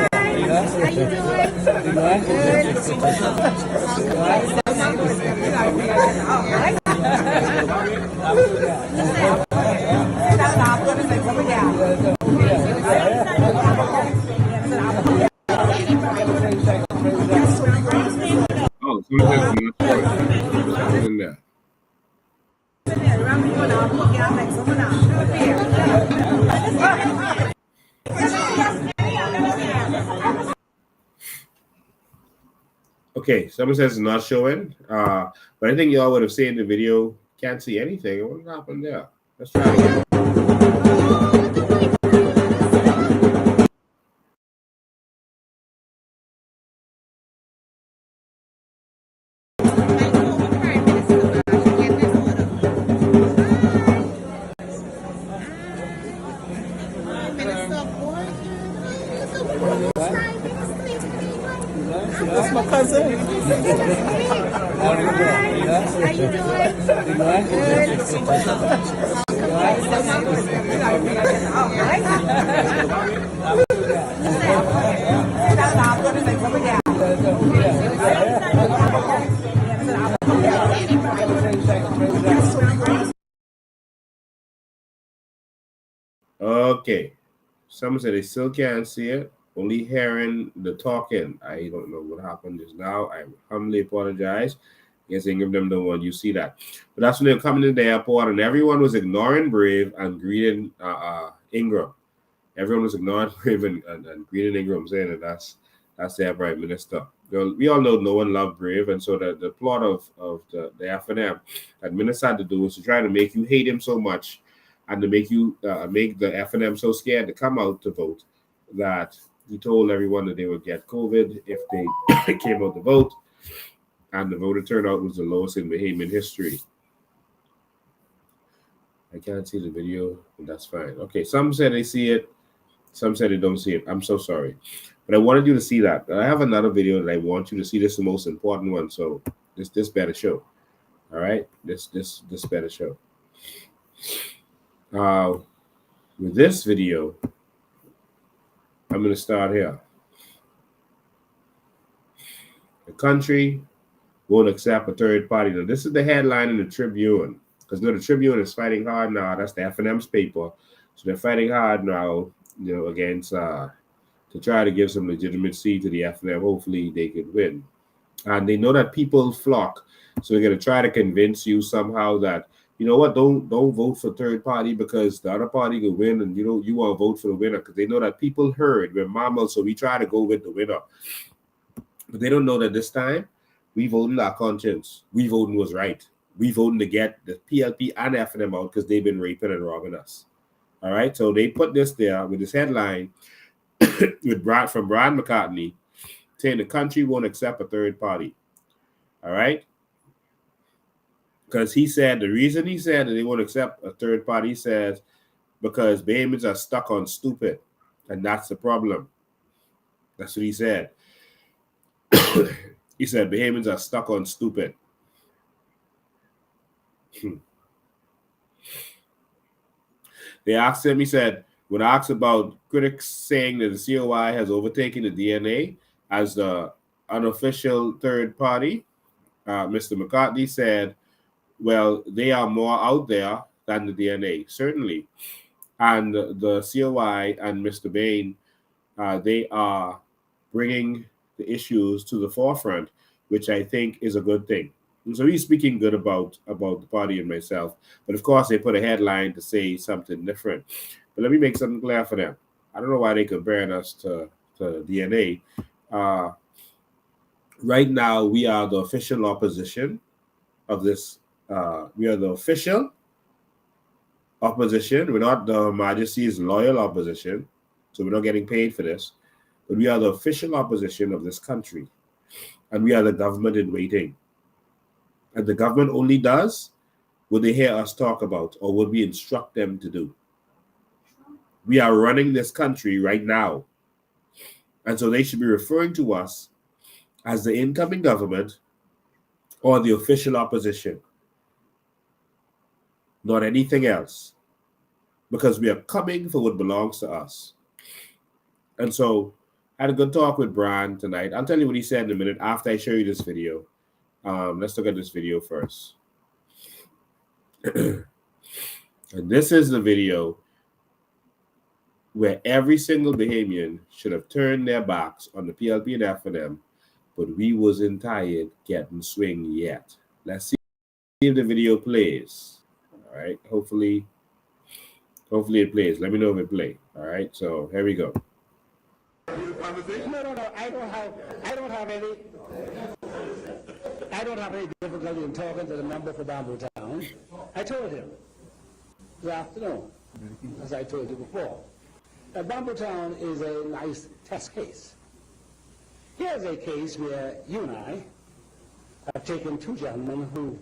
In there. Okay, someone says it's not showing, but I think y'all would have seen the video. Can't see anything. What happened there? Let's try it again.
That's my cousin. How you
Okay. Someone said they still can't see it. Only hearing the talking. I don't know what happened just now. I humbly apologize. Yes, Ingram them don't want you see that. But that's when they were coming to the airport and everyone was ignoring Brave and greeting Ingram. Everyone was ignoring Brave and greeting Ingram, saying that that's their prime minister. We all know no one loved Brave, and so the plot of the FNM that minister had to do was to try to make you hate him so much and to make you make the FNM so scared to come out to vote that he told everyone that they would get COVID if they came out to vote, and the voter turnout was the lowest in Bahamian history. I can't see the video, but that's fine. Okay, some said they see it, some said they don't see it. I'm so sorry, but I wanted you to see that. I have another video that I want you to see. This is the most important one, so this better show. All right, this better show. With this video, I'm going to start here. The country won't accept a third party. Now, this is the headline in the Tribune, because the Tribune is fighting hard now. That's the FNM's paper. So they're fighting hard now, against to try to give some legitimacy to the FNM. Hopefully they could win. And they know that people flock. So they're going to try to convince you somehow that, you know what, don't vote for third party because the other party could win, and you want to vote for the winner because they know that people heard we're mammal, so we try to go with the winner. But they don't know that this time we voted our conscience. We voting was right. We voting to get the PLP and FNM out because they've been raping and robbing us. All right, so they put this there with this headline with from Brian McCartney saying the country won't accept a third party. All right. Because he said the reason he said that they won't accept a third party, he says, because Bahamians are stuck on stupid, and that's the problem. That's what he said. He said Bahamians are stuck on stupid. They asked him, he said, when asked about critics saying that the COI has overtaken the DNA as the unofficial third party, Mr. McCartney said, well, they are more out there than the DNA, certainly. And the COI and Mr. Bain, they are bringing the issues to the forefront, which I think is a good thing. And so he's speaking good about the party and myself. But of course, they put a headline to say something different. But let me make something clear for them. I don't know why they're comparing us to DNA. Right now, we are the official opposition of this. We are the official opposition. We're not the Majesty's loyal opposition. So we're not getting paid for this. But we are the official opposition of this country. And we are the government in waiting. And the government only does what they hear us talk about or what we instruct them to do. We are running this country right now. And so they should be referring to us as the incoming government or the official opposition, not anything else, because we are coming for what belongs to us. And so I had a good talk with Brian tonight. I'll tell you what he said in a minute after I show you this video. Let's look at this video first. And this is the video where every single Bahamian should have turned their backs on the PLP and FNM, but we wasn't tired getting swing yet. Let's see if the video plays. All right, hopefully it plays. Let me know if it plays. All right, so here we go.
No, I don't have any difficulty in talking to the member for Bamboo Town. I told him this afternoon, as I told you before, that Bamboo Town is a nice test case. Here's a case where you and I have taken two gentlemen who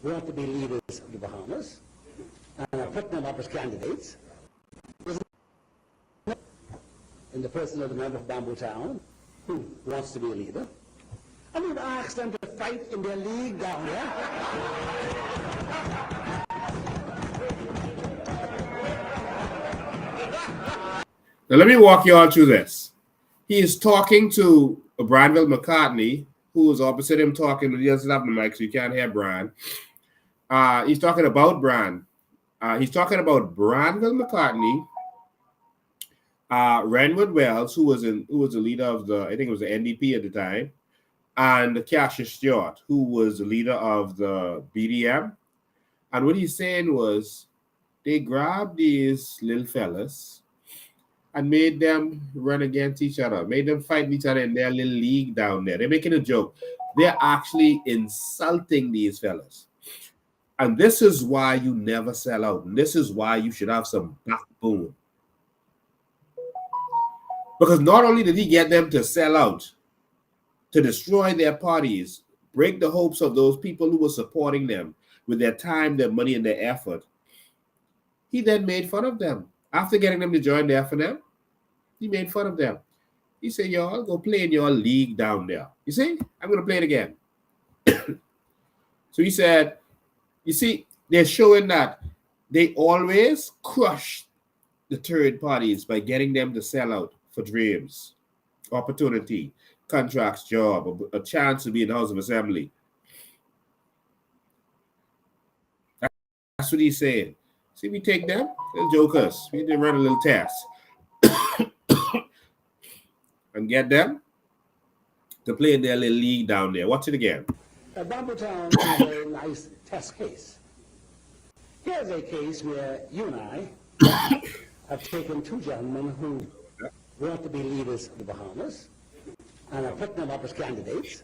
want to be leaders of the Bahamas and have put them up as candidates in the person of the member of Bamboo Town who wants to be a leader. And we've asked them to fight in their league down there.
Now let me walk you all through this. He is talking to Branville McCartney, who is opposite him talking, but he doesn't have the mic, so you can't hear Brian. He's talking about Brian. He's talking about Branville McCartney, Renwood Wells, who was the leader of the, I think it was the NDP at the time, and Cassius Stewart, who was the leader of the BDM. And what he's saying was they grabbed these little fellas and made them run against each other, made them fight each other in their little league down there. They're making a joke. They're actually insulting these fellas. And this is why you never sell out. And this is why you should have some backbone. Because not only did he get them to sell out, to destroy their parties, break the hopes of those people who were supporting them with their time, their money, and their effort, he then made fun of them. After getting them to join the FNM, he made fun of them. He said, y'all go play in your league down there. You see, I'm going to play it again. So he said, you see, they're showing that they always crush the third parties by getting them to sell out for dreams, opportunity, contracts, job, a chance to be in the House of Assembly. That's what he's saying. See, we take them, they're jokers. We did run a little test and get them to play in their little league down there. Watch it again.
Bamboo Town is a nice test case. Here's a case where you and I have taken two gentlemen who want to be leaders of the Bahamas and have put them up as candidates.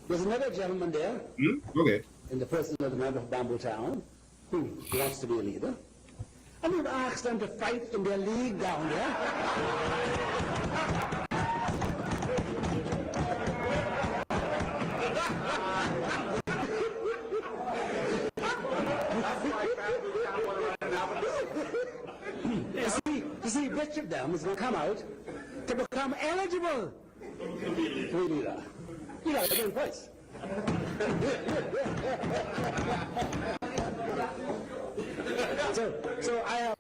There's another gentleman there
okay,
in the person of the member of Bamboo Town who wants to be a leader. And we've asked them to fight in their league down there. You see, which of them is going to come out to become eligible to be leader? You got to do it first. So I have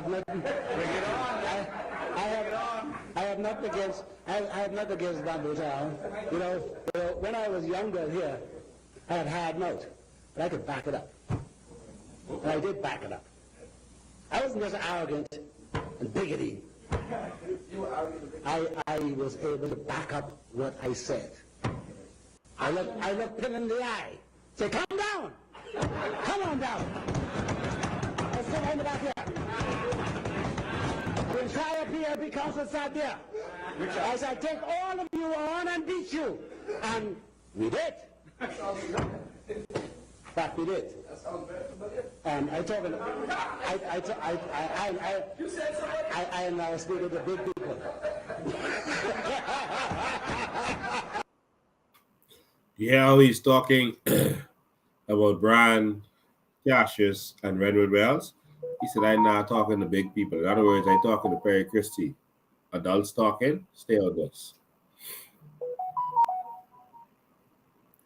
nothing. Bring it on. I have nothing against Bamboo Town. You know, when I was younger here, I had hard mouth, but I could back it up, and I did back it up. I wasn't just arrogant and bigoted. I was able to back up what I said. I looked him in the eye. Say, come down. Come on down. Let's sit on the back here. The entire PLP council sat there. I said, take all of you on and beat you. And we did. But we did. I'm talking. I am now speaking to big people.
Yeah, he's talking about Brian Cassius and Redwood Wells. He said, I'm not talking to big people. In other words, I'm talking to Perry Christie. Adults talking, stay on this.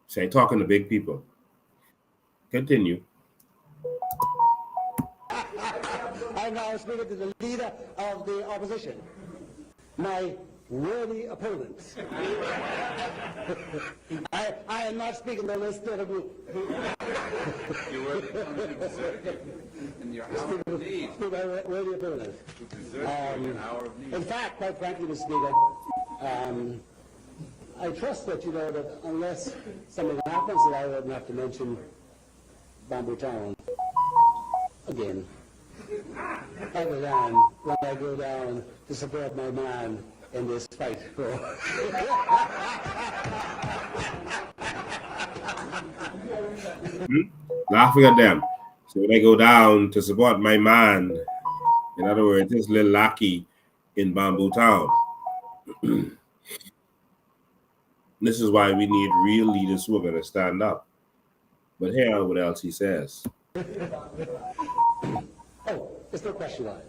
So I'm talking to big people. Continue.
I'm now speaking to the leader of the opposition, my worthy opponents. I am not speaking to this state of group.
You were in your hour of need.
Worthy opponents. In fact, quite frankly, Mr. Speaker, I trust that you know that unless something happens, that I wouldn't have to mention Bamboo Town again. Other than when I go down to support my man in this fight for.
Laughing at them. So when I go down to support my man, in other words, this little lackey in Bamboo Town. This is why we need real leaders who are going to stand up. But here, what else he says.
Oh, there's no question about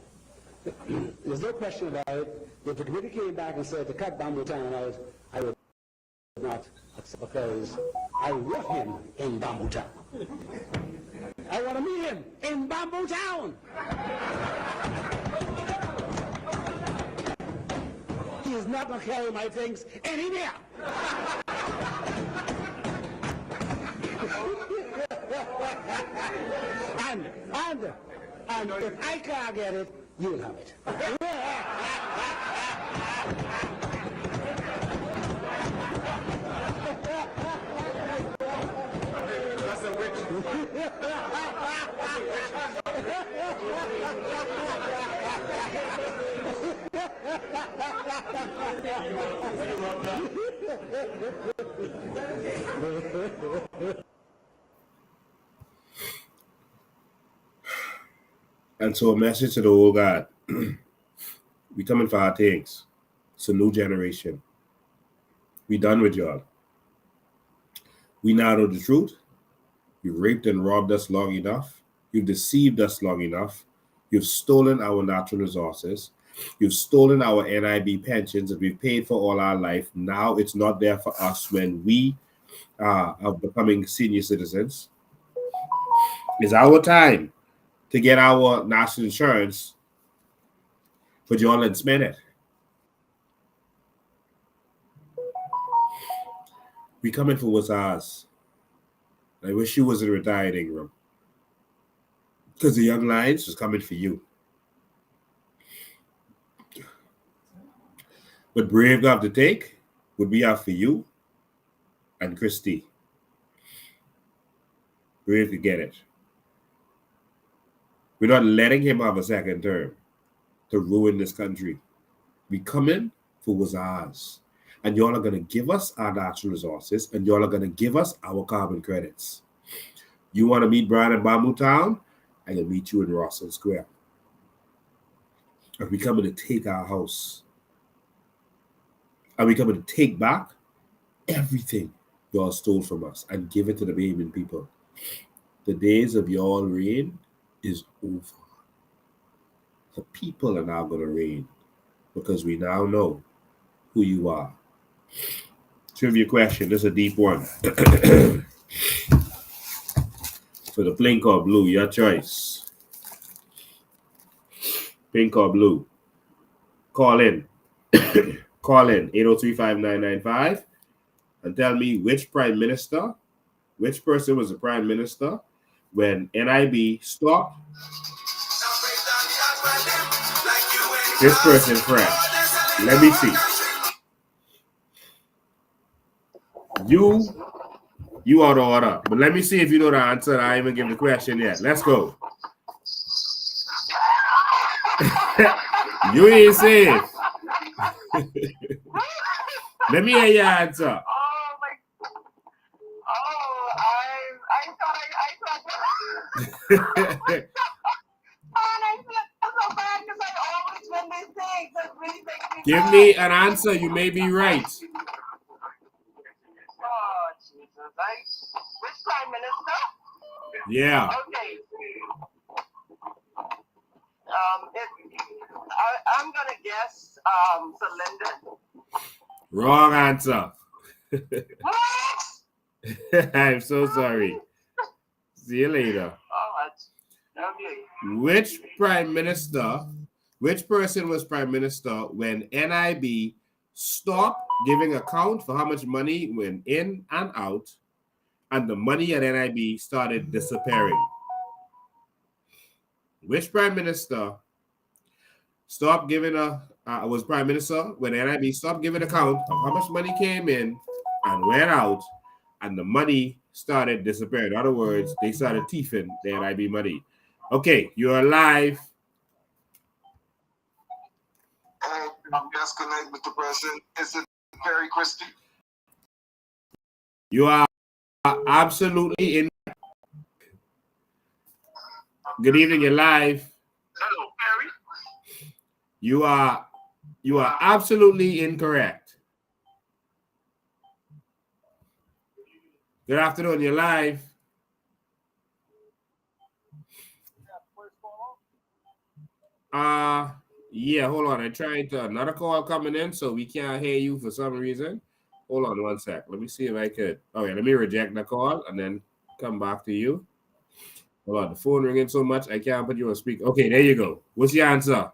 it. There's no question about it. If the committee came back and said to cut Bamboo Town out, I would not accept, because I want him in Bamboo Town. I want to meet him in Bamboo Town. He is not going to carry my things anywhere. and if I can't get it, you'll have it.
That's a witch.
And so a message to the old God. We coming for our things. It's a new generation. We done with y'all. We now know the truth. You've raped and robbed us long enough. You've deceived us long enough. You've stolen our natural resources. You've stolen our NIB pensions that we've paid for all our life. Now it's not there for us when we are becoming senior citizens. It's our time to get our national insurance, but y'all didn't spend it. We coming for what's ours. I wish you was in a retired Ingram, because the young lions is coming for you. What Brave got to take would be out for you and Christie. Brave to get it. We're not letting him have a second term to ruin this country. We come in for what's ours. And y'all are going to give us our natural resources, and y'all are going to give us our carbon credits. You want to meet Brian in Bamboo Town? I can meet you in Russell Square. And we coming to take our house. And we coming to take back everything y'all stole from us and give it to the Bahamian people. The days of y'all reign is over. The people are now going to reign, because we now know who you are. Trivia question. This is a deep one. For the pink or blue, your choice. Pink or blue. Call in. Call in 803-5995 and tell me which prime minister, which person was the prime minister when NIB stopped this person fresh. Let me see. You out of order. But let me see if you know the answer. I ain't even give the question yet. Let's go. You ain't safe. Let me hear your answer. Give me an answer. You may be right.
Which prime minister?
Yeah.
Okay. I'm gonna guess Sir Lyndon.
Wrong answer. I'm so sorry. See you later. Which person was prime minister when NIB stopped giving account for how much money went in and out, and the money at NIB started disappearing? Which prime minister stopped giving was prime minister when NIB stopped giving account of how much money came in and went out, and the money started disappearing? In other words, they started thieving the NIB money. Okay, you're alive.
I'm disconnected, Mr. President. Is it Perry Christie?
You are absolutely in. Good evening, you're live.
Hello, Perry.
You are absolutely incorrect. Good afternoon, you're live. Yeah, hold on. I'm trying to another call coming in, so we can't hear you for some reason. Hold on one sec. Let me see if I could. Okay, let me reject the call and then come back to you. Hold on, the phone ringing so much I can't put you on speaker. Okay, there you go. What's your answer?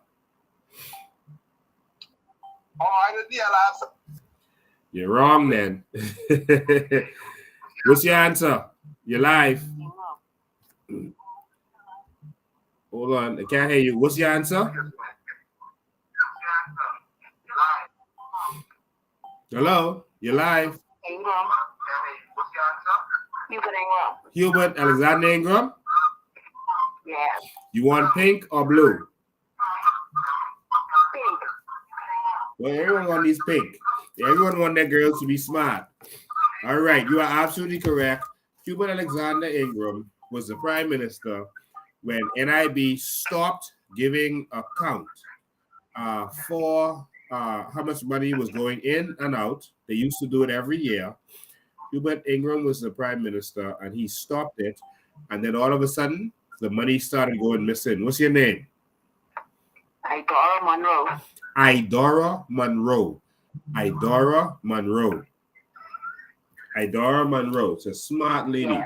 Oh, I didn't realize.
You're wrong then. What's your answer? You're live. Hold on, I can't hear you. What's your answer? Hello, you're live.
Ingram. Hubert Ingram.
Hubert Alexander Ingram.
Yeah.
You want pink or blue?
Pink.
Well, everyone want these pink. Everyone want their girls to be smart. All right, you are absolutely correct. Hubert Alexander Ingram was the prime minister when NIB stopped giving account for how much money was going in and out. They used to do it every year. Hubert Ingram was the prime minister, and he stopped it. And then all of a sudden, the money started going missing. What's your name?
Idora Monroe.
Idora Monroe. Idora Monroe. Idora Monroe. It's a smart lady.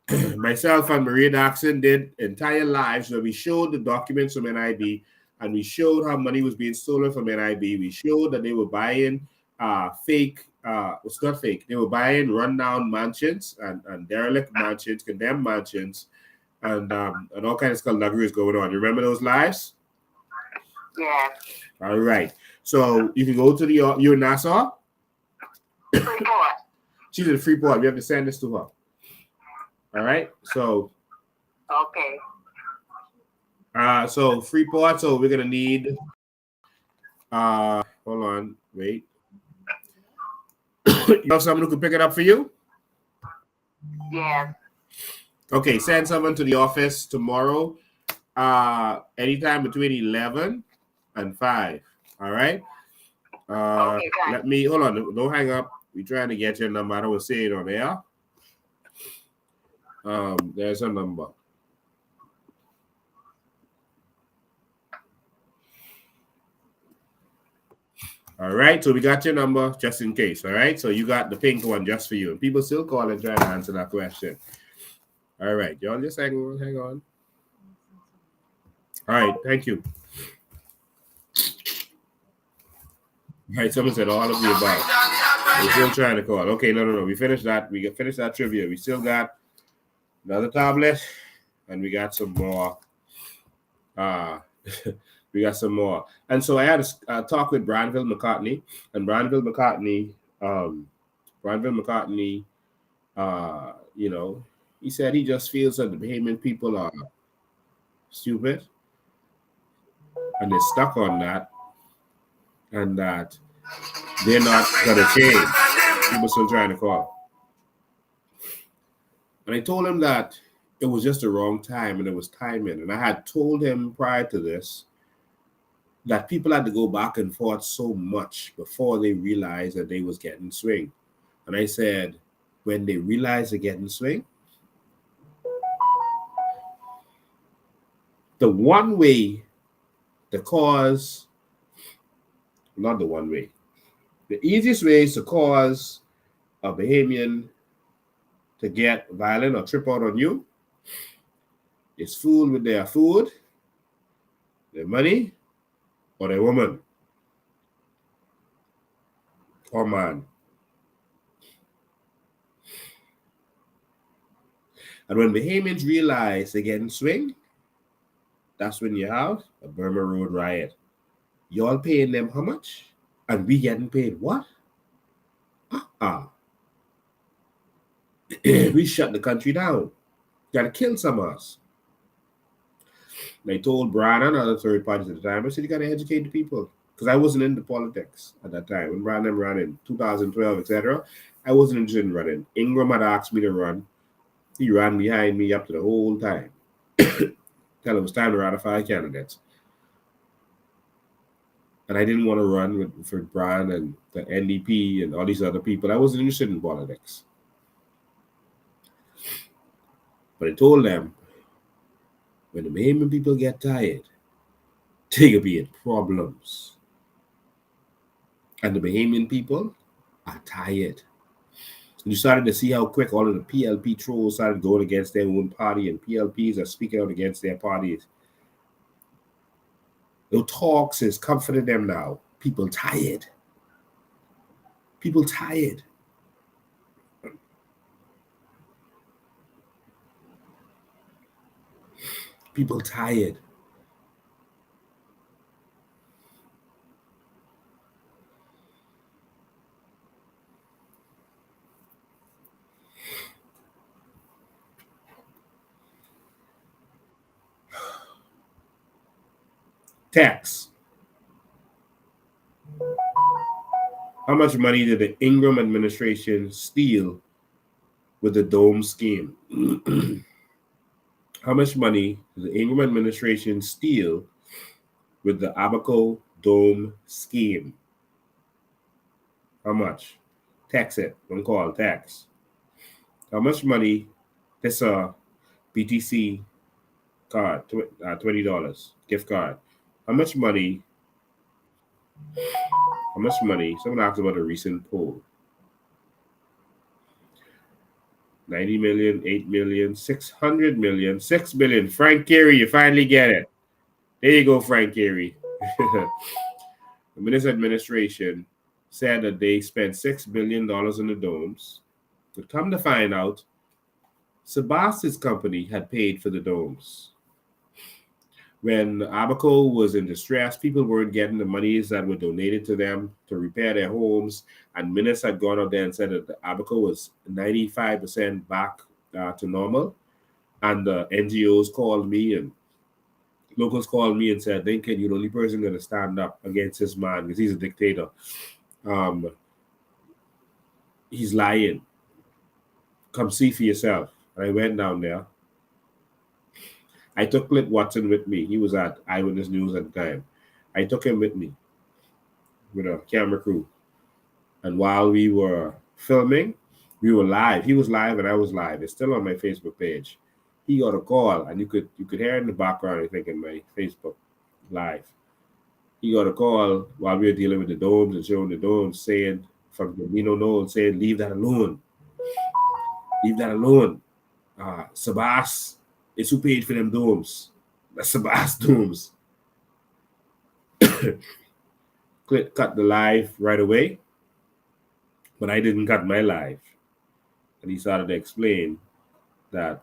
Yeah.
Myself and Maria Daxon did entire lives where we showed the documents from NIB, and we showed how money was being stolen from NIB. We showed that they were buying fake, it's not fake, they were buying rundown mansions and derelict mansions, condemned mansions, and all kinds of skullduggery is going on. You remember those lives?
Yeah.
All right. So you can go to you're in Nassau?
Freeport.
She's in Freeport. We have to send this to her. All right. So.
Okay.
So Freeport. So we're gonna need. Hold on. Wait. You have someone who can pick it up for you?
Yeah.
Okay. Send someone to the office tomorrow. Anytime between 11 and 5. All right.
Okay,
Let me hold on. Don't hang up. We're trying to get your number. I don't say it on there. There's a number. All right, so we got your number just in case. All right, so you got the pink one just for you. And people still call and try to answer that question. All right, y'all just hang on. All right, thank you. All right, someone said all of the above. We're still trying to call. Okay, no. We finished that. We finished that trivia. We still got another tablet, and we got some more. We got some more. And so I had a talk with Branville McCartney, and Branville McCartney, you know, he said he just feels that the Bahamian people are stupid, and they're stuck on that, and that they're not going to change. People still trying to call. And I told him that it was just the wrong time, and it was timing. And I had told him prior to this that people had to go back and forth so much before they realized that they was getting swing. And I said, when they realize they're getting swing, the one way to cause, not the one way, the easiest way is to cause a Bahamian to get violent or trip out on you is fool with their food, their money, or their woman or man. And when Bahamians realize they're getting swing, that's when you have a Burma Road riot. Y'all paying them how much? And we getting paid what? We shut the country down. Gotta kill some of us. And I told Brian and other third parties at the time, I said, you gotta educate the people. Because I wasn't into politics at that time. When Brian ran in 2012, etc., I wasn't interested in running. Ingram had asked me to run. He ran behind me up to the whole time. Till it was time to ratify candidates. And I didn't want to run for Brian and the NDP and all these other people. I wasn't interested in politics. But I told them, when the Bahamian people get tired, they could be in problems. And the Bahamian people are tired. And you started to see how quick all of the PLP trolls started going against their own party, and PLPs are speaking out against their parties. The talks is comforting them now. People tired. People tired. People tired. Tax. How much money did the Ingram administration steal with the Dome scheme? How much money did the Ingram administration steal with the Abaco Dome scheme? How much? Tax it. Don't call it tax. How much money? This BTC card, $20 gift card. How much money? Someone asked about a recent poll. 90 million, 8 million, 600 million, 6 billion. Frank Carey, you finally get it. There you go, Frank Carey. The Minister administration said that they spent $6 billion in the domes. But come to find out, Sebastian's company had paid for the domes. When Abaco was in distress, people weren't getting the monies that were donated to them to repair their homes. And Minister had gone out there and said that the Abaco was 95% back to normal. And the NGOs called me and locals called me and said, Lincoln, you're the only person going to stand up against this man because he's a dictator. He's lying. Come see for yourself. And I went down there. I took Clint Watson with me. He was at Eyewitness News at the time. I took him with me with a camera crew. And while we were filming, we were live. He was live and I was live. It's still on my Facebook page. He got a call and you could hear in the background, I think, in my Facebook live. he got a call while we were dealing with the domes and showing the domes, saying from Nino Noel saying, "Leave that alone. Leave that alone. Sabas is who paid for them domes. That's Sabas domes." Cut the live right away, but I didn't cut my live. And he started to explain that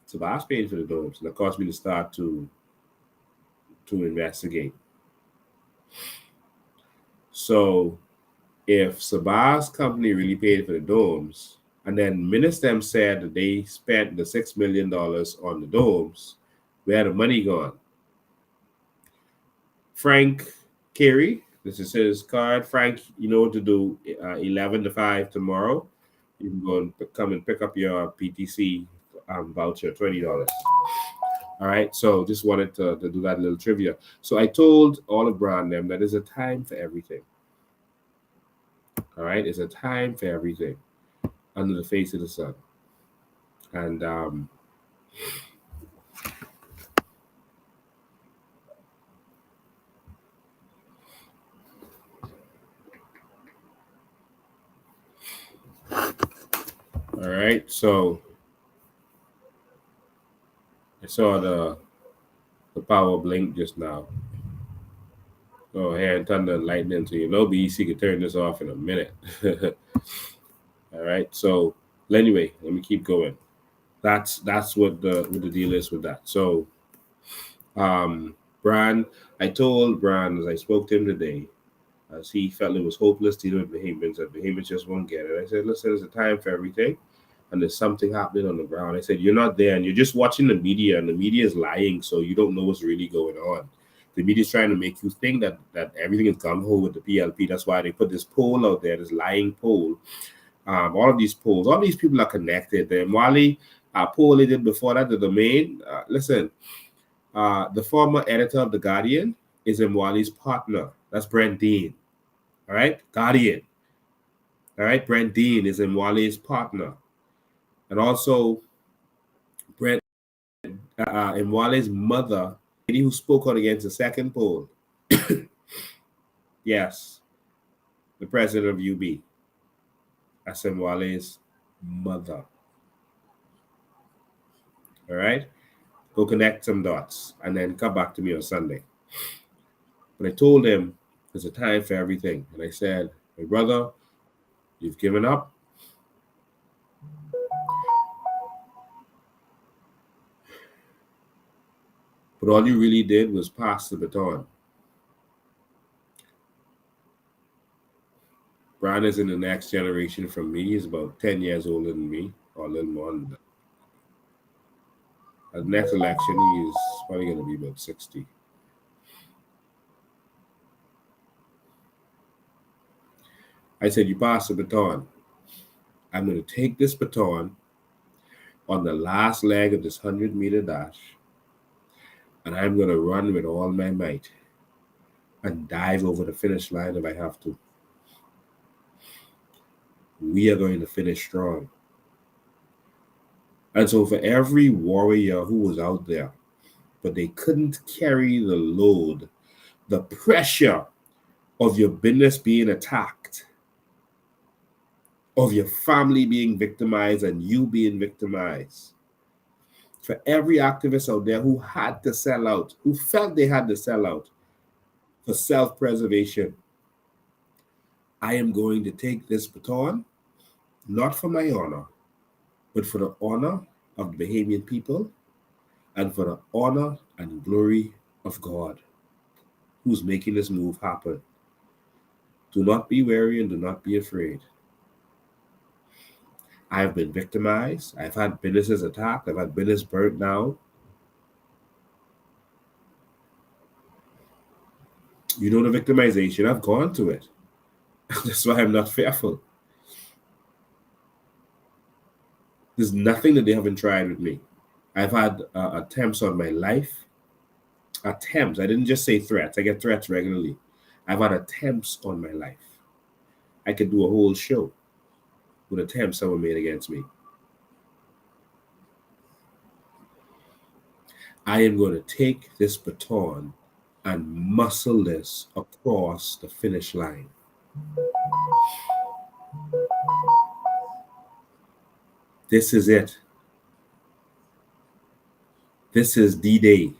Sabas paid for the domes, and it caused me to start to investigate. So if Sabah's company really paid for the domes, and then Ministem said that they spent the $6 million on the domes, where the money gone? Frank Carey, this is his card. Frank, you know what to do. 11 to 5 tomorrow. You can go and come and pick up your PTC voucher, $20. All right, so just wanted to do that little trivia. So I told all of Brand them that there's a time for everything. All right, it's a time for everything under the face of the sun. And all right, so I saw the power blink just now. Oh, hair and thunder and lightning. So you know BEC could turn this off in a minute. All right. So anyway, let me keep going. That's what the deal is with that. So Bran, I told Bran as I spoke to him today, as he felt it was hopeless dealing with Bahamians, that Bahamians just won't get it. I said, listen, there's a time for everything. And there's something happening on the ground. I said, you're not there and you're just watching the media, and the media is lying, so you don't know what's really going on. The media is trying to make you think that everything is gung-ho with the PLP. That's why they put this poll out there, this lying poll. All of these polls, all these people are connected. The Mwali poll they did before that, the domain. Listen, the former editor of The Guardian is Mwali's partner. That's Brent Dean. All right, Guardian. All right, Brent Dean is Mwali's partner. And also, Brent Mwali's mother, lady who spoke out against the second poll. Yes, the president of UB. That's Mwali's mother. All right? Go connect some dots and then come back to me on Sunday. But I told him there's a time for everything. And I said, my brother, you've given up. But all you really did was pass the baton. Brian is in the next generation from me. He's about 10 years older than me, or a little more than that. At the next election, he's probably going to be about 60. I said, you pass the baton. I'm going to take this baton on the last leg of this 100-meter dash, and I'm going to run with all my might and dive over the finish line if I have to. We are going to finish strong. And so for every warrior who was out there, but they couldn't carry the load, the pressure of your business being attacked, of your family being victimized and you being victimized. For every activist out there who had to sell out, who felt they had to sell out for self-preservation, I am going to take this baton, not for my honor, but for the honor of the Bahamian people and for the honor and glory of God, who's making this move happen. Do not be wary and do not be afraid. I have been victimized. I've had businesses attacked. I've had business burnt down. You know the victimization. I've gone to it. That's why I'm not fearful. There's nothing that they haven't tried with me. I've had attempts on my life. Attempts. I didn't just say threats. I get threats regularly. I've had attempts on my life. I could do a whole show with attempts that were made against me. I am going to take this baton and muscle this across the finish line. This is it. This is D-Day,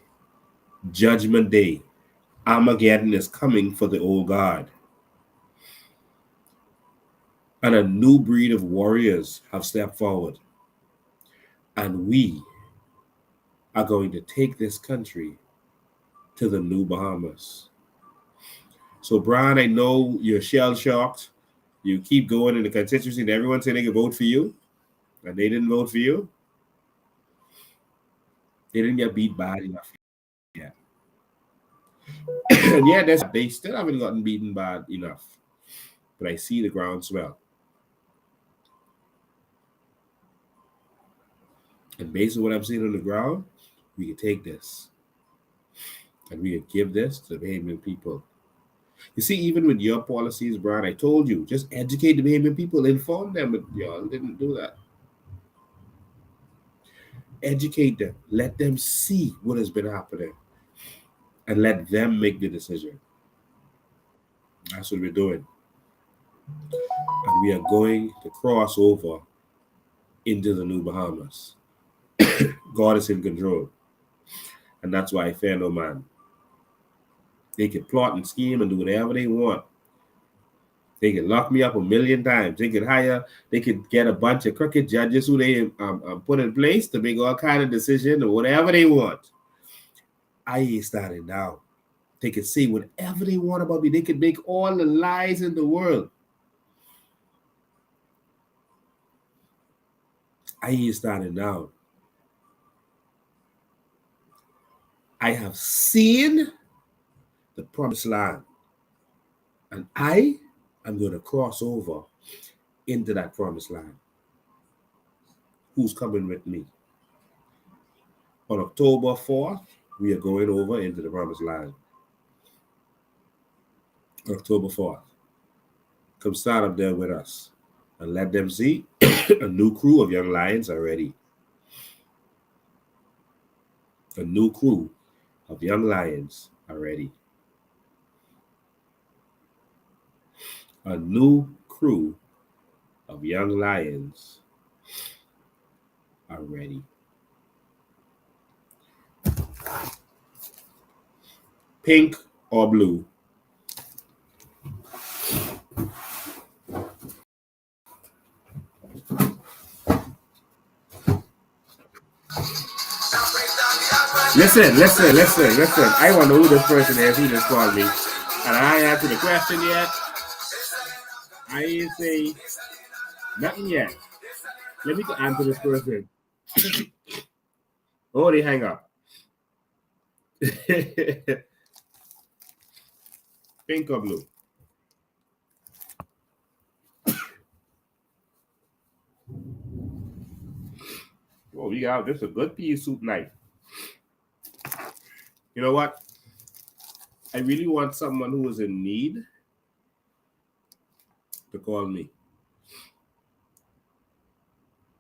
Judgment Day. Armageddon is coming for the old guard. And a new breed of warriors have stepped forward. And we are going to take this country to the new Bahamas. So, Brian, I know you're shell-shocked. You keep going in the constituency and everyone saying they can vote for you, and they didn't vote for you. They didn't get beat bad enough yet. And yeah, they still haven't gotten beaten bad enough. But I see the groundswell. And based on what I'm seeing on the ground, we can take this. And we can give this to the Bahamian people. You see, even with your policies, Brian, I told you, just educate the Bahamian people, inform them, but y'all didn't do that. Educate them. Let them see what has been happening. And let them make the decision. That's what we're doing. And we are going to cross over into the new Bahamas. God is in control. And that's why I fear no man. They can plot and scheme and do whatever they want. They can lock me up 1,000,000 times. They could get a bunch of crooked judges who they put in place to make all kind of decisions or whatever they want. I ain't starting now. They can say whatever they want about me. They can make all the lies in the world. I ain't starting now. I have seen the promised land. And I am going to cross over into that promised land. Who's coming with me? On October 4th, we are going over into the promised land. October 4th. Come start up there with us and let them see a new crew of young lions are ready. A new crew of young lions are ready. A new crew of young lions are ready. Pink or blue? Listen. I want to know who this person is who just called me. And I ain't answered the question yet. I ain't say nothing yet. Let me answer this person. Oh, they hang up. Pink or blue? Oh, we got this is a good pea soup night. You know what? I really want someone who is in need to call me.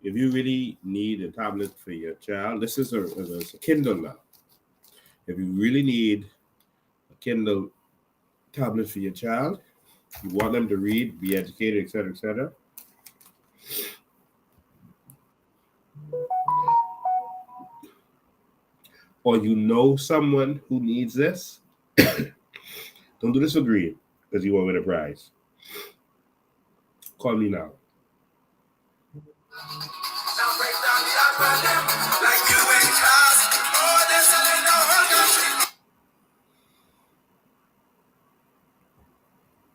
If you really need a tablet for your child, this is a Kindle now. If you really need a Kindle tablet for your child, you want them to read, be educated, etc., etc., or you know someone who needs this, don't do this for greed because you won't win a prize. Call me now.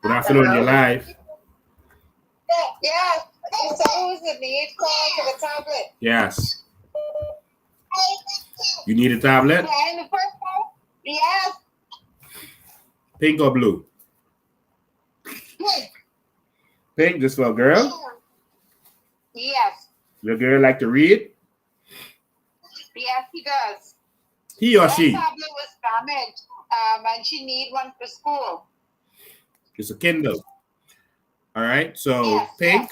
Good afternoon, you're live.
Yes. So who's the need call for the tablet?
Yes. You need a tablet?
And the first one? Yes.
Pink or blue? Pink, this for a girl?
Yes.
The girl like to read?
Yes, he does.
He or she?
That tablet was damaged, and she need one for school.
It's a Kindle. All right, so
yes,
Pink.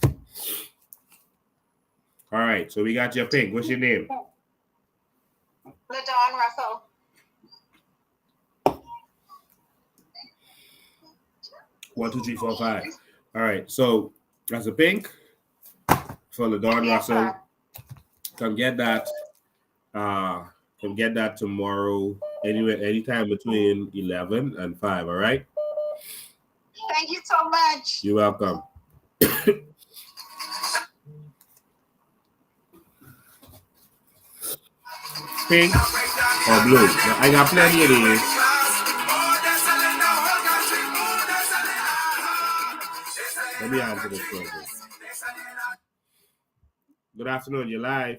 Yes.
All right, so we got your Pink. What's your name?
LaDawn Russell.
1, 2, 3, 4, 5. All right. So that's a pink for LaDon Russell. Come get that. Come get that tomorrow. Anyway, anytime between 11 and 5. All right.
Thank you so much.
You're welcome. Pink or blue? Now, I got plenty of these. Let me answer this question. Good afternoon. You're live.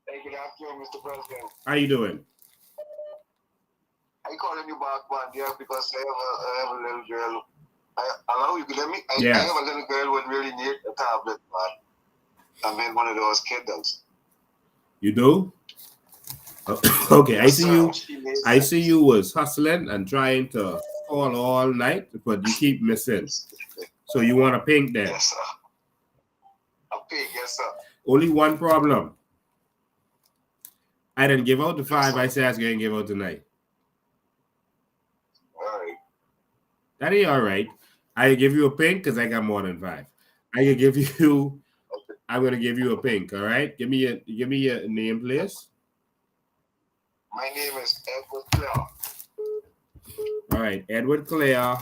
Hey, good afternoon, Mr. President.
How you doing?
I calling you back, man, yeah, because I have a little girl. Hello, you can hear me? I
Yes.
have a little girl who really need a tablet, man. I made one of those Kindles.
You do? Okay, I see you was hustling and trying to call all night, but you keep missing. So you want a pink then?
Yes, sir. A pink, yes, sir.
Only one problem. I didn't give out the 5 I said I was going to give out tonight.
All right.
That ain't all right. I give you a pink because I got more than 5. I can give you. I'm gonna give you a pink. All right. Give me your name, please.
My name is Edward Clare.
All right, Edward Clare.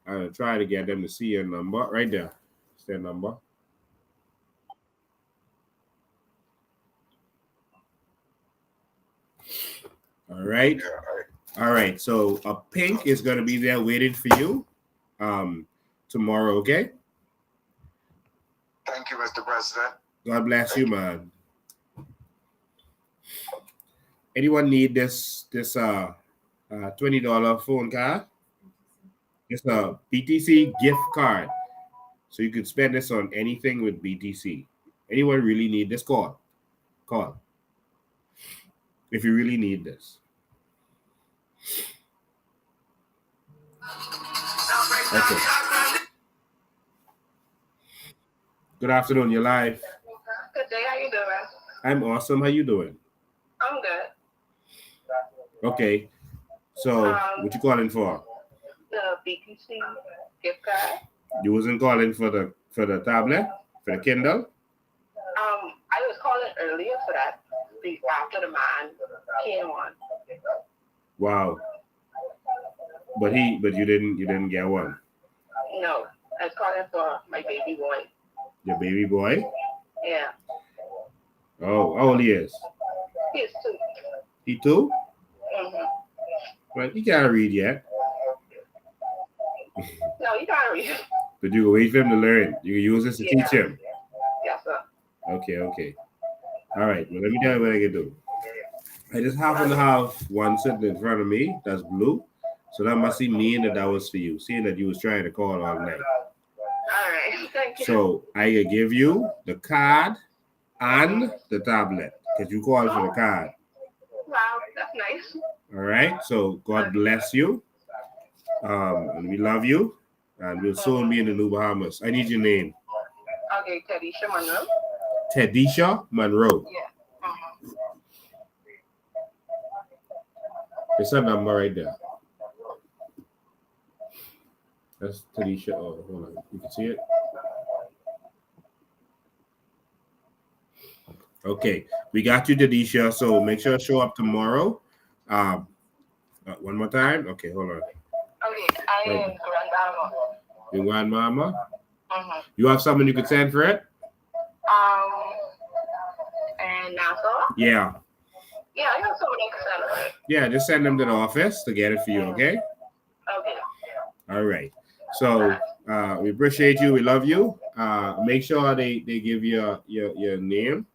I'm gonna try to get them to see your number right there. It's their number. All right. All right. So a pink is gonna be there waiting for you tomorrow, okay?
Thank you, Mr. President.
God bless you, man. Anyone need this $20 phone card? It's a BTC gift card. So you can spend this on anything with BTC. Anyone really need this? Call. Call. If you really need this. Okay. Good afternoon. You're live.
Good day. How you doing?
I'm awesome. How you doing?
I'm good.
Okay. So what you calling for?
The BTC gift card.
You wasn't calling for the tablet, for the Kindle?
I was calling earlier for that after the man came on.
Wow. But you didn't get one.
No, I was calling for my baby boy.
Your baby boy?
Yeah.
Oh, how old he is?
He's 2.
He 2?
Mm-hmm.
Well, he can't read yet.
No, you can't read.
But you can wait for him to learn. You can use this to teach him.
Yes, sir.
Okay. All right. Well, let me tell you what I can do. I just happen to have one sitting in front of me that's blue. So that must mean that was for you, seeing that you was trying to call all night.
All right. Thank you.
So I can give you the card and the tablet because you called for the card.
Wow, that's nice.
All right. So God bless you. And we love you. And we'll soon be in the New Bahamas. I need your name.
Okay, Tedisha Monroe.
Tedisha Monroe.
Yeah.
It's a number right there. That's Tedisha. Oh, hold on. You can see it. Okay, we got you, Tedisha. So make sure to show up tomorrow. One more time. Okay, hold on.
Okay, I am grandmama.
Your grandmama?
Mm-hmm.
You have someone you could send for it?
And Nassau?
Yeah.
Yeah, I have someone I can send for it.
Yeah, just send them to the office to get it for you, okay?
Okay.
All right. So we appreciate you. We love you. Make sure they give you your name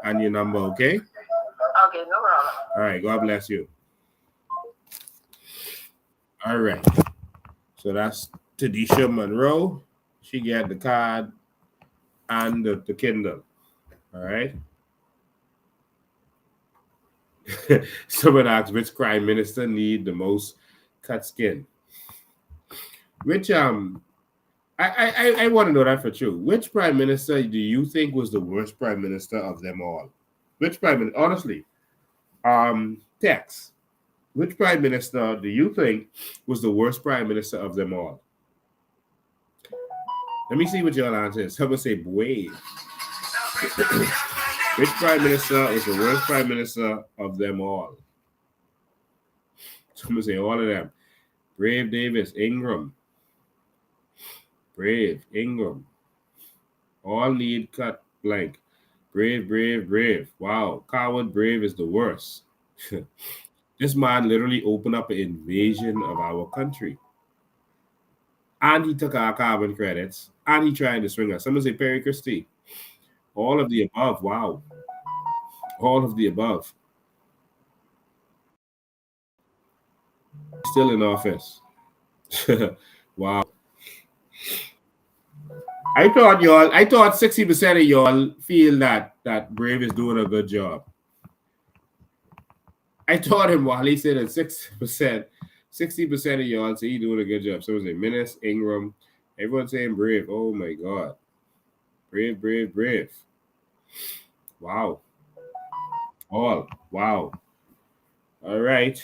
and your number, okay?
Okay, no problem.
All right. God bless you. All right. So that's Tedisha Monroe. She got the card and the Kindle. All right. Someone asked which prime minister need the most cut skin. Which I want to know that for true. Which prime minister do you think was the worst prime minister of them all? Which prime minister? Honestly, Tex. Which prime minister do you think was the worst prime minister of them all? Let me see what your answer is. Someone say Brave. Which prime minister was the worst prime minister of them all? Someone say all of them. Brave Davis, Ingram. Brave, Ingram. All need cut blank. Brave, brave, brave. Wow. Coward Brave is the worst. This man literally opened up an invasion of our country. And he took our carbon credits. And he tried to swing us. Someone say Perry Christie. All of the above. Wow. All of the above. Still in office. Wow. I thought 60% of y'all feel that Brave is doing a good job. I taught him while he said that 60% of y'all say he's doing a good job. Someone say Menace, Ingram, everyone saying Brave. Oh my God. Brave, brave, brave. Wow. All. Wow. All right.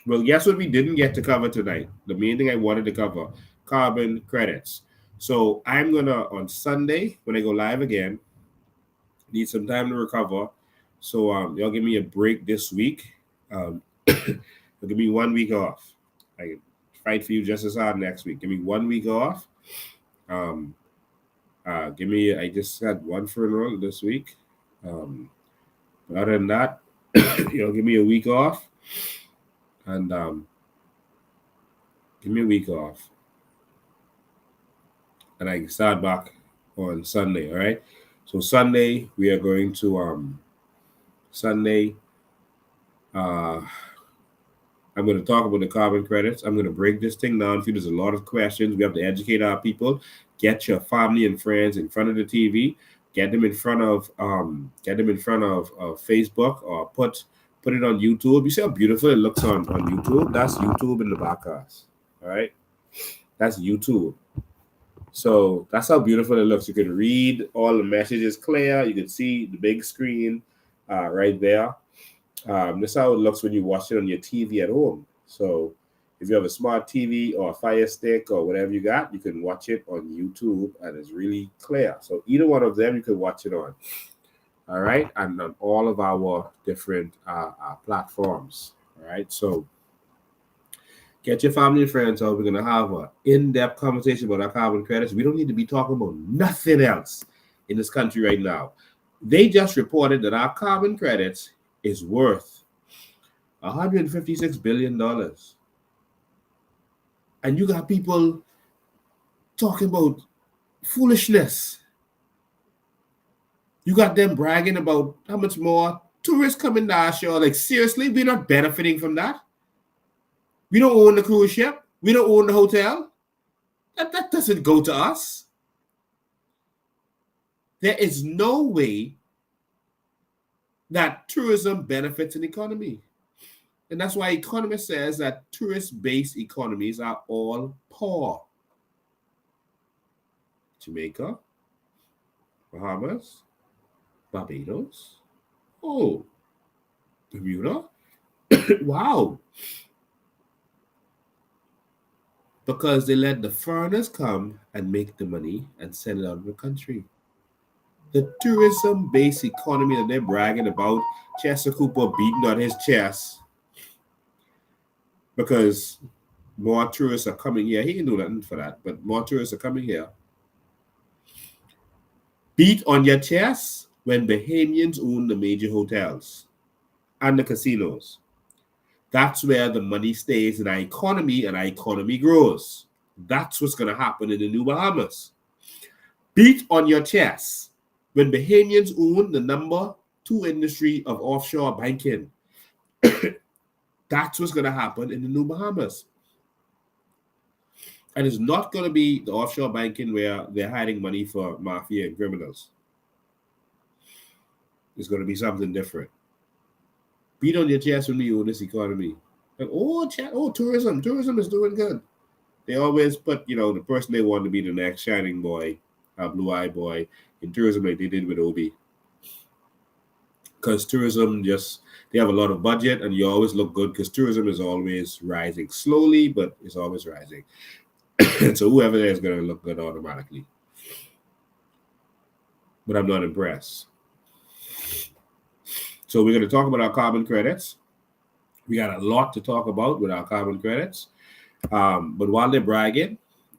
Well, guess what we didn't get to cover tonight? The main thing I wanted to cover, carbon credits. So I'm going to, on Sunday, when I go live again, need some time to recover. So y'all give me a break this week. Give me 1 week off. I can fight for you just as hard next week. Give me 1 week off. I just had one funeral this week. But other than that, give me a week off. And give me a week off. And I can start back on Sunday, all right? So Sunday, we are going to I'm going to talk about the carbon credits. I'm going to break this thing down for you. There's a lot of questions. We have to educate our people. Get your family and friends in front of the TV. Get them in front of Facebook, or put it on YouTube. You see how beautiful it looks on YouTube? That's YouTube in the back house. All right? That's YouTube. So that's how beautiful it looks. You can read all the messages clear. You can see the big screen right there. This is how it looks when you watch it on your TV at home. So if you have a smart TV or a Fire Stick or whatever you got, you can watch it on YouTube, and it's really clear. So either one of them you can watch it on. All right, and on all of our different platforms. All right, so get your family and friends out. We're going to have an in-depth conversation about our carbon credits. We don't need to be talking about nothing else in this country right now. They just reported that our carbon credits is worth $156 billion. And you got people talking about foolishness. You got them bragging about how much more tourists coming to our shore. Like, seriously, we're not benefiting from that. We don't own the cruise ship. We don't own the hotel. That doesn't go to us. There is no way that tourism benefits an economy. And that's why economists says that tourist-based economies are all poor. Jamaica, Bahamas, Barbados, Bermuda. Wow. Because they let the foreigners come and make the money and send it out of the country. The tourism-based economy that they're bragging about, Chester Cooper beating on his chest because more tourists are coming here. He didn't do nothing for that, but more tourists are coming here. Beat on your chest when Bahamians own the major hotels and the casinos. That's where the money stays in our economy, and our economy grows. That's what's going to happen in the New Bahamas. Beat on your chest when Bahamians own the number 2 industry of offshore banking. That's what's going to happen in the New Bahamas. And it's not going to be the offshore banking where they're hiding money for mafia and criminals. It's going to be something different. Beat on your chest when we own this economy. Like, tourism. Tourism is doing good. They always put, the person they want to be the next shining boy, blue-eyed boy in tourism like they did with Obi. because tourism they have a lot of budget, and you always look good because tourism is always rising slowly, but it's always rising. So whoever there is going to look good automatically. But I'm not impressed. So we're going to talk about our carbon credits. We got a lot to talk about with our carbon credits. But while they're bragging,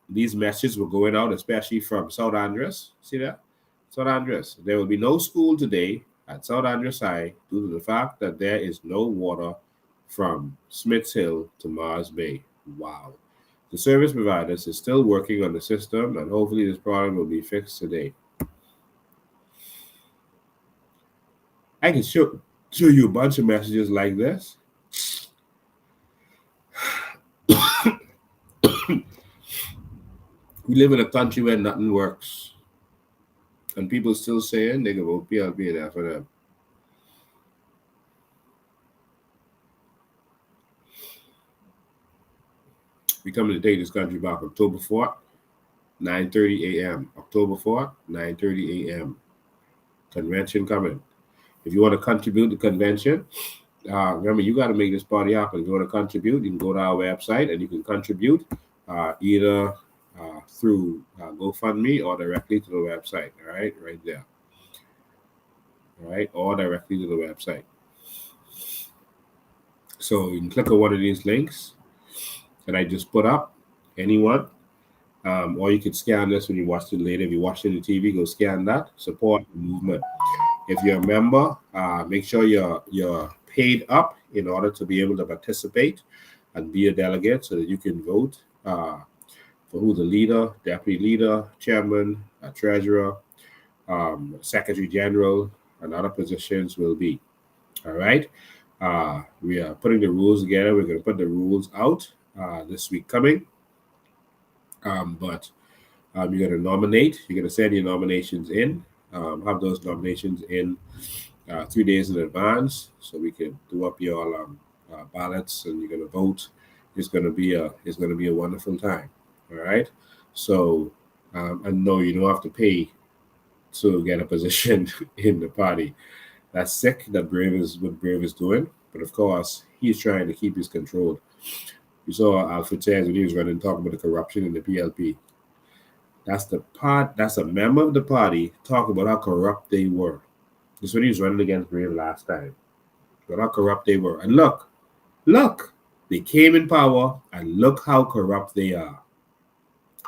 these messages were going out, especially from South Andres. See that? South Andres. There will be no school today at South Andres High due to the fact that there is no water from Smiths Hill to Mars Bay. Wow. The service providers is still working on the system, and hopefully this problem will be fixed today. I can show you a bunch of messages like this. We live in a country where nothing works, and people still saying they can vote PLP and FNM. We coming to take this country back October 4th, 9:30 a.m. October 4th, 9:30 a.m. Convention coming. If you want to contribute to the convention, remember, you got to make this party happen. If you want to contribute, you can go to our website and you can contribute either through GoFundMe or directly to the website. All right, right there. All right, or directly to the website. So you can click on one of these links that I just put up, anyone, or you could scan this when you watch it later. If you watch it on the TV, go scan that. Support the movement. If you're a member, make sure you're paid up in order to be able to participate and be a delegate so that you can vote for who the leader, deputy leader, chairman, treasurer, secretary general, and other positions will be. All right. We are putting the rules together. We're going to put the rules out this week coming. But you're going to nominate. You're going to send your nominations in. Have those nominations in 3 days in advance, so we can do up your ballots, and you're going to vote. It's going to be a wonderful time. All right. So and no, you don't have to pay to get a position in the party. That's sick. That what Brave is doing, but of course he's trying to keep his control. You saw Alfred Tez when he was running, talking about the corruption in the PLP. That's a member of the party talking about how corrupt they were. This is when he was running against Brave last time. But how corrupt they were. And look, they came in power, and look how corrupt they are.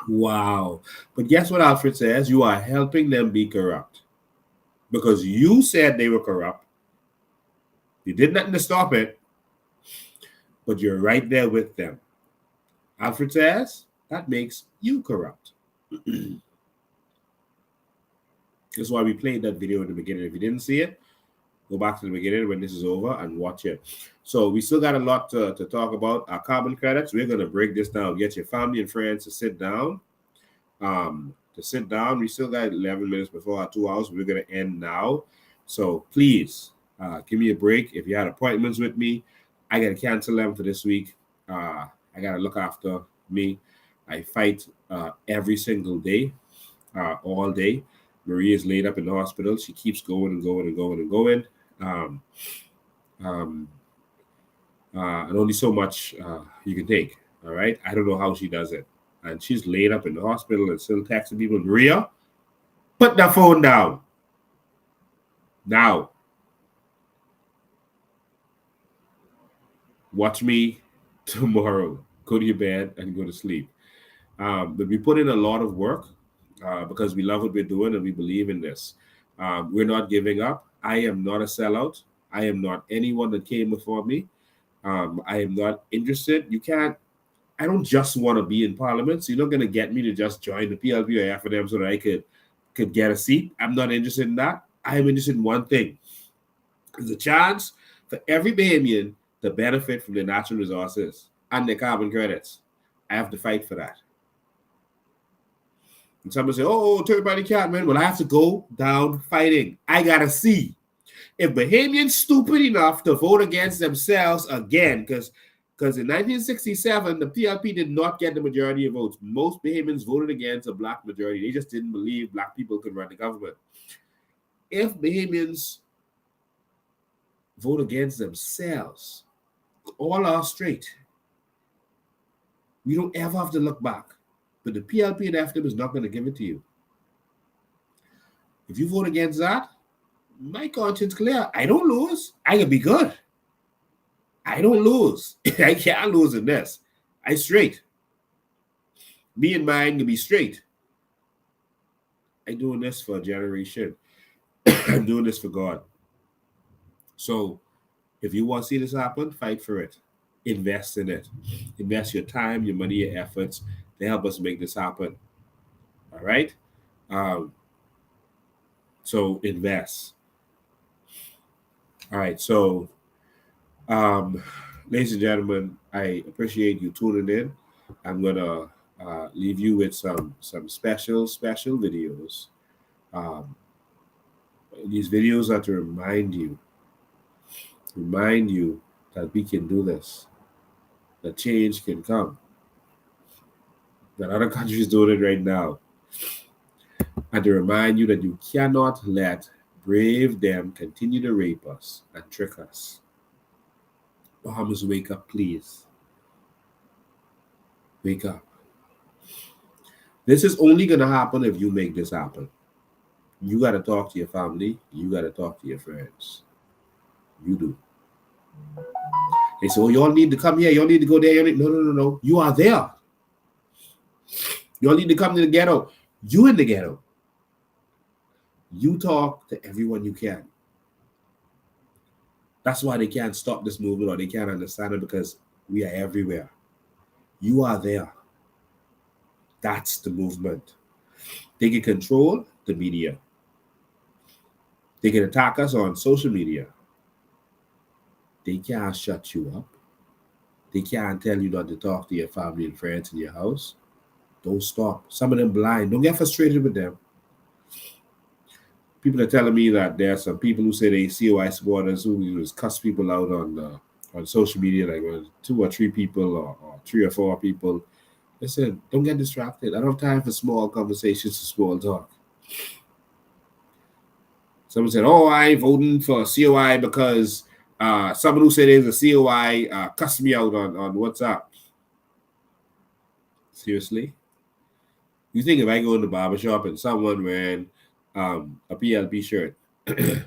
Wow. But guess what Alfred says? You are helping them be corrupt. Because you said they were corrupt. You did nothing to stop it. But you're right there with them. Alfred says that makes you corrupt. That's why we played that video in the beginning. If you didn't see it, go back to the beginning when this is over and watch it. So we still got a lot to talk about. Our carbon credits, we're going to break this down. Get your family and friends to sit down. We still got 11 minutes before our 2 hours. We're going to end now. So please give me a break. If you had appointments with me, I got to cancel them for this week. I got to look after me. I fight every single day, all day. Marie is laid up in the hospital. She keeps going and going and going and going. And only so much you can take. All right. I don't know how she does it. And she's laid up in the hospital and still texting people. Maria, put that phone down. Now. Watch me tomorrow. Go to your bed and go to sleep. But we put in a lot of work because we love what we're doing and we believe in this. We're not giving up. I am not a sellout. I am not anyone that came before me. I am not interested. I don't just want to be in parliament. So you're not going to get me to just join the PLP or FNM so that I could get a seat. I'm not interested in that. I am interested in one thing. There's a chance for every Bahamian to benefit from the natural resources and the carbon credits. I have to fight for that. And someone say, oh, everybody can't, man. Well, I have to go down fighting. I got to see if Bahamians stupid enough to vote against themselves again, because in 1967, the PLP did not get the majority of votes. Most Bahamians voted against a black majority. They just didn't believe black people could run the government. If Bahamians vote against themselves. All are straight. We don't ever have to look back. But the PLP and FDM is not going to give it to you. If you vote against that, my conscience clear. I don't lose. I can be good. I don't lose. I can't lose in this. I straight. Me and mine can be straight. I'm doing this for a generation. I'm doing this for God. So if you want to see this happen, fight for it. Invest in it. Invest your time, your money, your efforts to help us make this happen. All right? So invest. All right. So, ladies and gentlemen, I appreciate you tuning in. I'm going to leave you with some special videos. These videos are to remind you that we can do this, that change can come, that other countries doing it right now, and to remind you that you cannot let brave them continue to rape us and trick us. Bahamas, wake up, please. Wake up. This is only going to happen if you make this happen. You got to talk to your family. You got to talk to your friends. You do. They say, oh, y'all need to come here. Y'all need to go there. No. You are there. Y'all need to come to the ghetto. You in the ghetto. You talk to everyone you can. That's why they can't stop this movement or they can't understand it, because we are everywhere. You are there. That's the movement. They can control the media. They can attack us on social media. They can't shut you up. They can't tell you not to talk to your family and friends in your house. Don't stop. Some of them blind. Don't get frustrated with them. People are telling me that there are some people who say they COI supporters who just cuss people out on social media, like 2 or 3 people or 3 or 4 people. Listen, don't get distracted. I don't have time for small conversations or small talk. Someone said, oh, I ain't voting for COI because someone who said there's a COI cussed me out on WhatsApp. Seriously? You think if I go in the barbershop and someone wearing a PLP shirt, and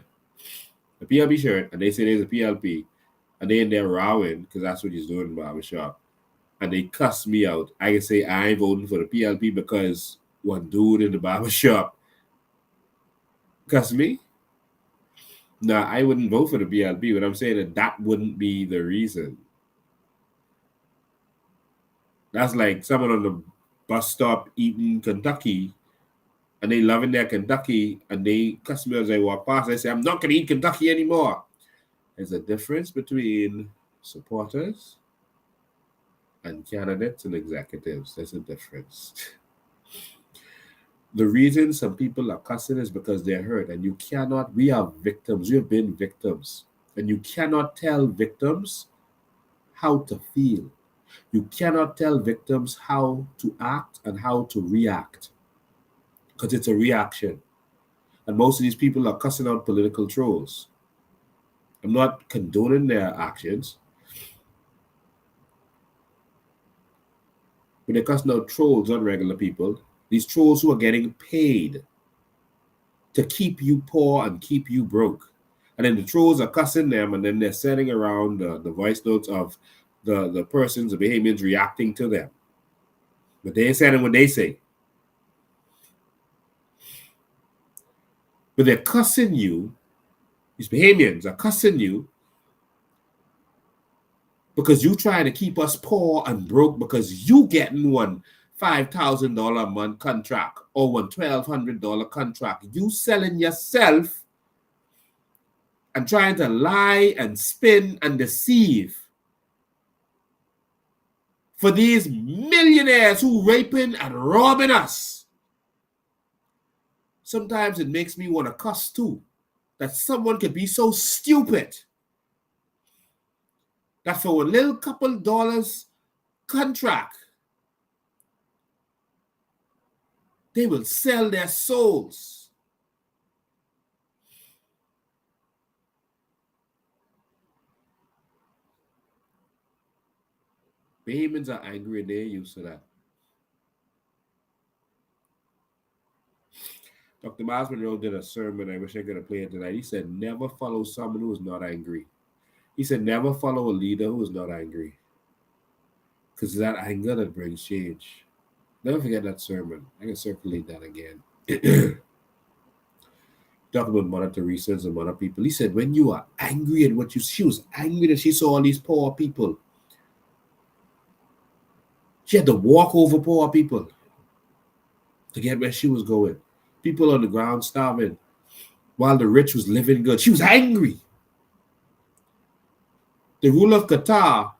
they say there's a PLP, and they in there rowing, because that's what he's doing in the barbershop, and they cuss me out, I can say I ain't voting for the PLP because one dude in the barbershop cuss me? No, I wouldn't vote for the PLP, but I'm saying that wouldn't be the reason. That's like someone on the bus stop eating Kentucky, and they loving their Kentucky, and they cuss me as they walk past. They say, I'm not going to eat Kentucky anymore. There's a difference between supporters and candidates and executives. There's a difference. The reason some people are cussing is because they're hurt, and you cannot, we are victims. We have been victims, and you cannot tell victims how to feel. You cannot tell victims how to act and how to react, because it's a reaction. And most of these people are cussing out political trolls. I'm not condoning their actions, but they're cussing out trolls on regular people. These trolls who are getting paid to keep you poor and keep you broke. And then the trolls are cussing them, and then they're sending around the voice notes of the persons, the Bahamians reacting to them. But they ain't saying what they say. But they're cussing you. These Bahamians are cussing you because you trying to keep us poor and broke, because you getting one $5,000 a month contract or one $1,200 contract. You selling yourself and trying to lie and spin and deceive for these millionaires who raping and robbing us. Sometimes it makes me want to cuss too, that someone could be so stupid that for a little couple dollars contract, they will sell their souls. Bahamians are angry and they're used to that. Dr. Miles Monroe did a sermon. I wish I could have played it tonight. He said, never follow someone who is not angry. He said, never follow a leader who is not angry. Because that anger that brings change. Never forget that sermon. I can circulate that again. Talking about Mother Teresa and some other people. He said, when you are angry at what she was angry that she saw all these poor people. She had to walk over poor people to get where she was going. People on the ground starving while the rich was living good. She was angry. The ruler of Qatar,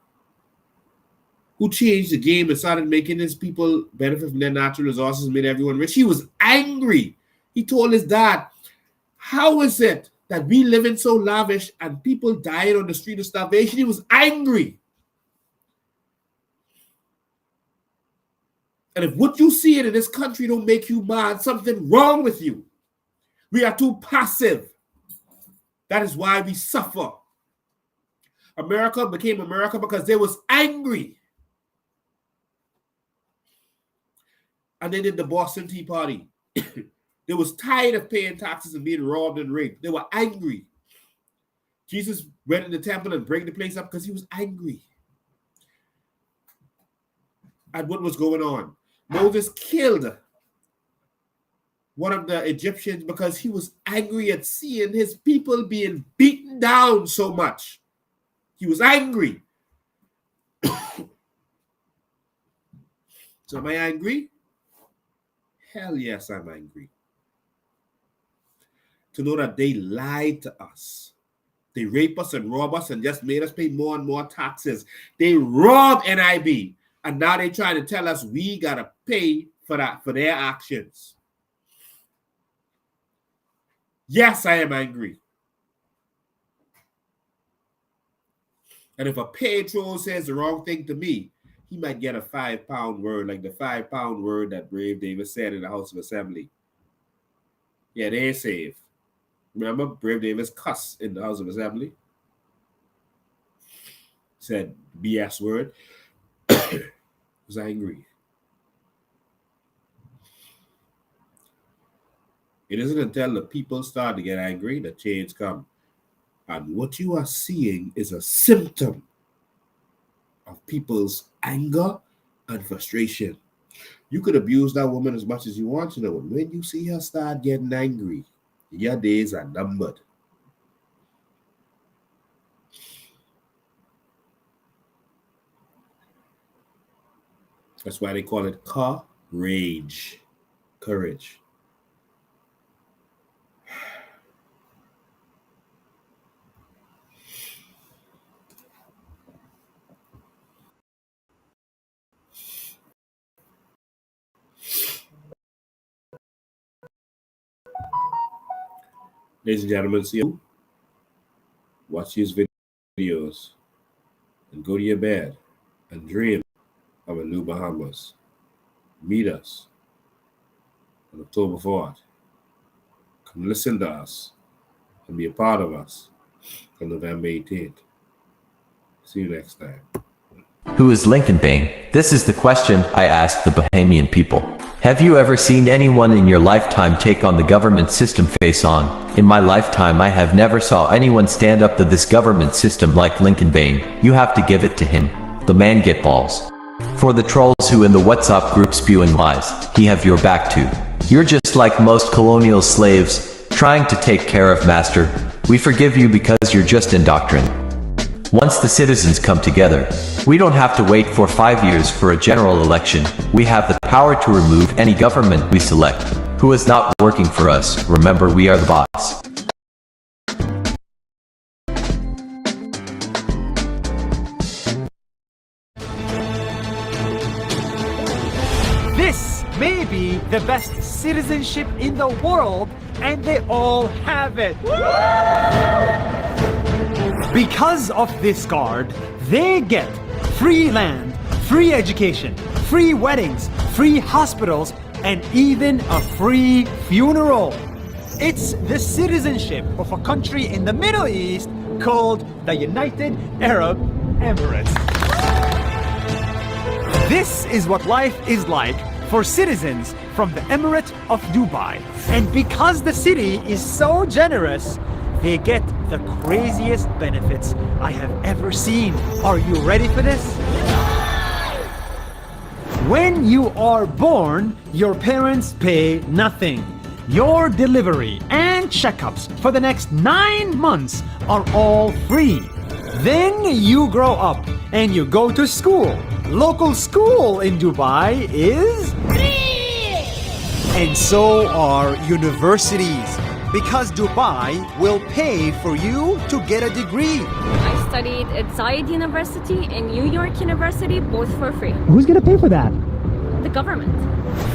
who changed the game and started making his people benefit from their natural resources and made everyone rich, he was angry. He told his dad, how is it that we live in so lavish and people dying on the street of starvation? He was angry. And if what you see in this country don't make you mad, something wrong with you. We are too passive. That is why we suffer. America became America because they was angry. And they did the Boston Tea Party. They was tired of paying taxes and being robbed and raped. They were angry. Jesus went in the temple and break the place up because he was angry at what was going on. Moses killed one of the Egyptians because he was angry at seeing his people being beaten down so much. He was angry. So am I angry? Hell yes, I'm angry. To know that they lied to us. They rape us and rob us and just made us pay more and more taxes. They robbed NIB. And now they're trying to tell us we got to pay for that, for their actions. Yes, I am angry. And if a patrol says the wrong thing to me, he might get a 5-pound word, like the 5-pound word that Brave Davis said in the House of Assembly. Yeah, they ain't safe. Remember, Brave Davis cussed in the House of Assembly? Said BS word. Was angry. It isn't until the people start to get angry that change comes. And what you are seeing is a symptom of people's anger and frustration. You could abuse that woman as much as you want to know, but when you see her start getting angry, your days are numbered. That's why they call it courage. Courage. Ladies and gentlemen, see you. Watch these videos and go to your bed and dream of a new Bahamas. Meet us on October 4th. Come listen to us and be a part of us on November 18th. See you next time.
Who is Lincoln Bain? This is the question I ask the Bahamian people. Have you ever seen anyone in your lifetime take on the government system face on? In my lifetime I have never saw anyone stand up to this government system like Lincoln Bain. You have to give it to him. The man get balls. For the trolls who in the WhatsApp group spewing lies, he have your back too. You're just like most colonial slaves, trying to take care of master. We forgive you because you're just indoctrined. Once the citizens come together, we don't have to wait for 5 years for a general election. We have the power to remove any government we select. Who is not working for us, remember we are the boss.
This may be the best citizenship in the world, and they all have it. Because of this card, they get free land, free education, free weddings, free hospitals, and even a free funeral. It's the citizenship of a country in the Middle East called the United Arab Emirates. This is what life is like for citizens from the Emirate of Dubai. And because the city is so generous, they get the craziest benefits I have ever seen. Are you ready for this? When you are born, your parents pay nothing. Your delivery and checkups for the next 9 months are all free. Then you grow up and you go to school. Local school in Dubai is free! And so are universities, because Dubai will pay for you to get a degree.
I studied at Zayed University and New York University, both for free.
Who's gonna pay for that?
The government.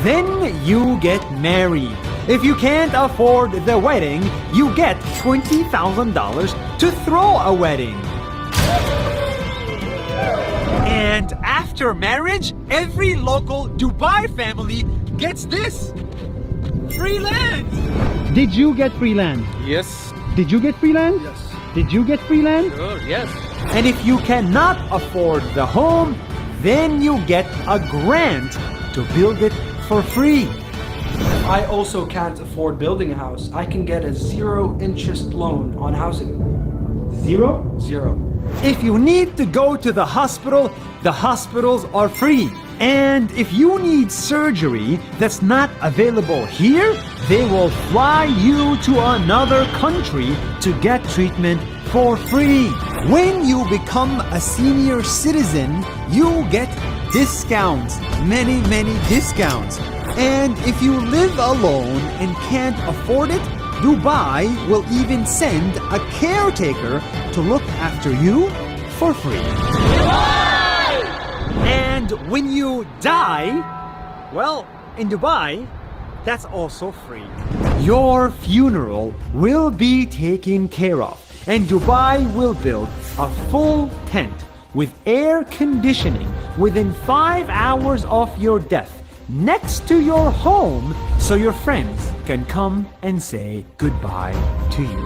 Then you get married. If you can't afford the wedding, you get $20,000 to throw a wedding. And after marriage, every local Dubai family gets this: free land. Did you get free land?
Yes.
Did you get free land?
Yes.
Did you get free land?
Sure, yes.
And if you cannot afford the home, then you get a grant to build it for free.
I also can't afford building a house. I can get a 0 interest loan on housing.
Zero?
0.
If you need to go to the hospitals are free. And if you need surgery that's not available here, they will fly you to another country to get treatment for free. When you become a senior citizen, you get discounts, many discounts. And if you live alone and can't afford it, Dubai will even send a caretaker to look after you for free. And when you die, well, in Dubai, that's also free. Your funeral will be taken care of, and Dubai will build a full tent with air conditioning within 5 hours of your death next to your home, so your friends can come and say goodbye to you.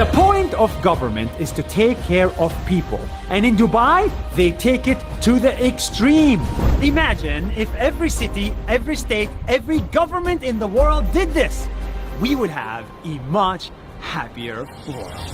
The point of government is to take care of people. And in Dubai, they take it to the extreme. Imagine if every city, every state, every government in the world did this. We would have a much happier world.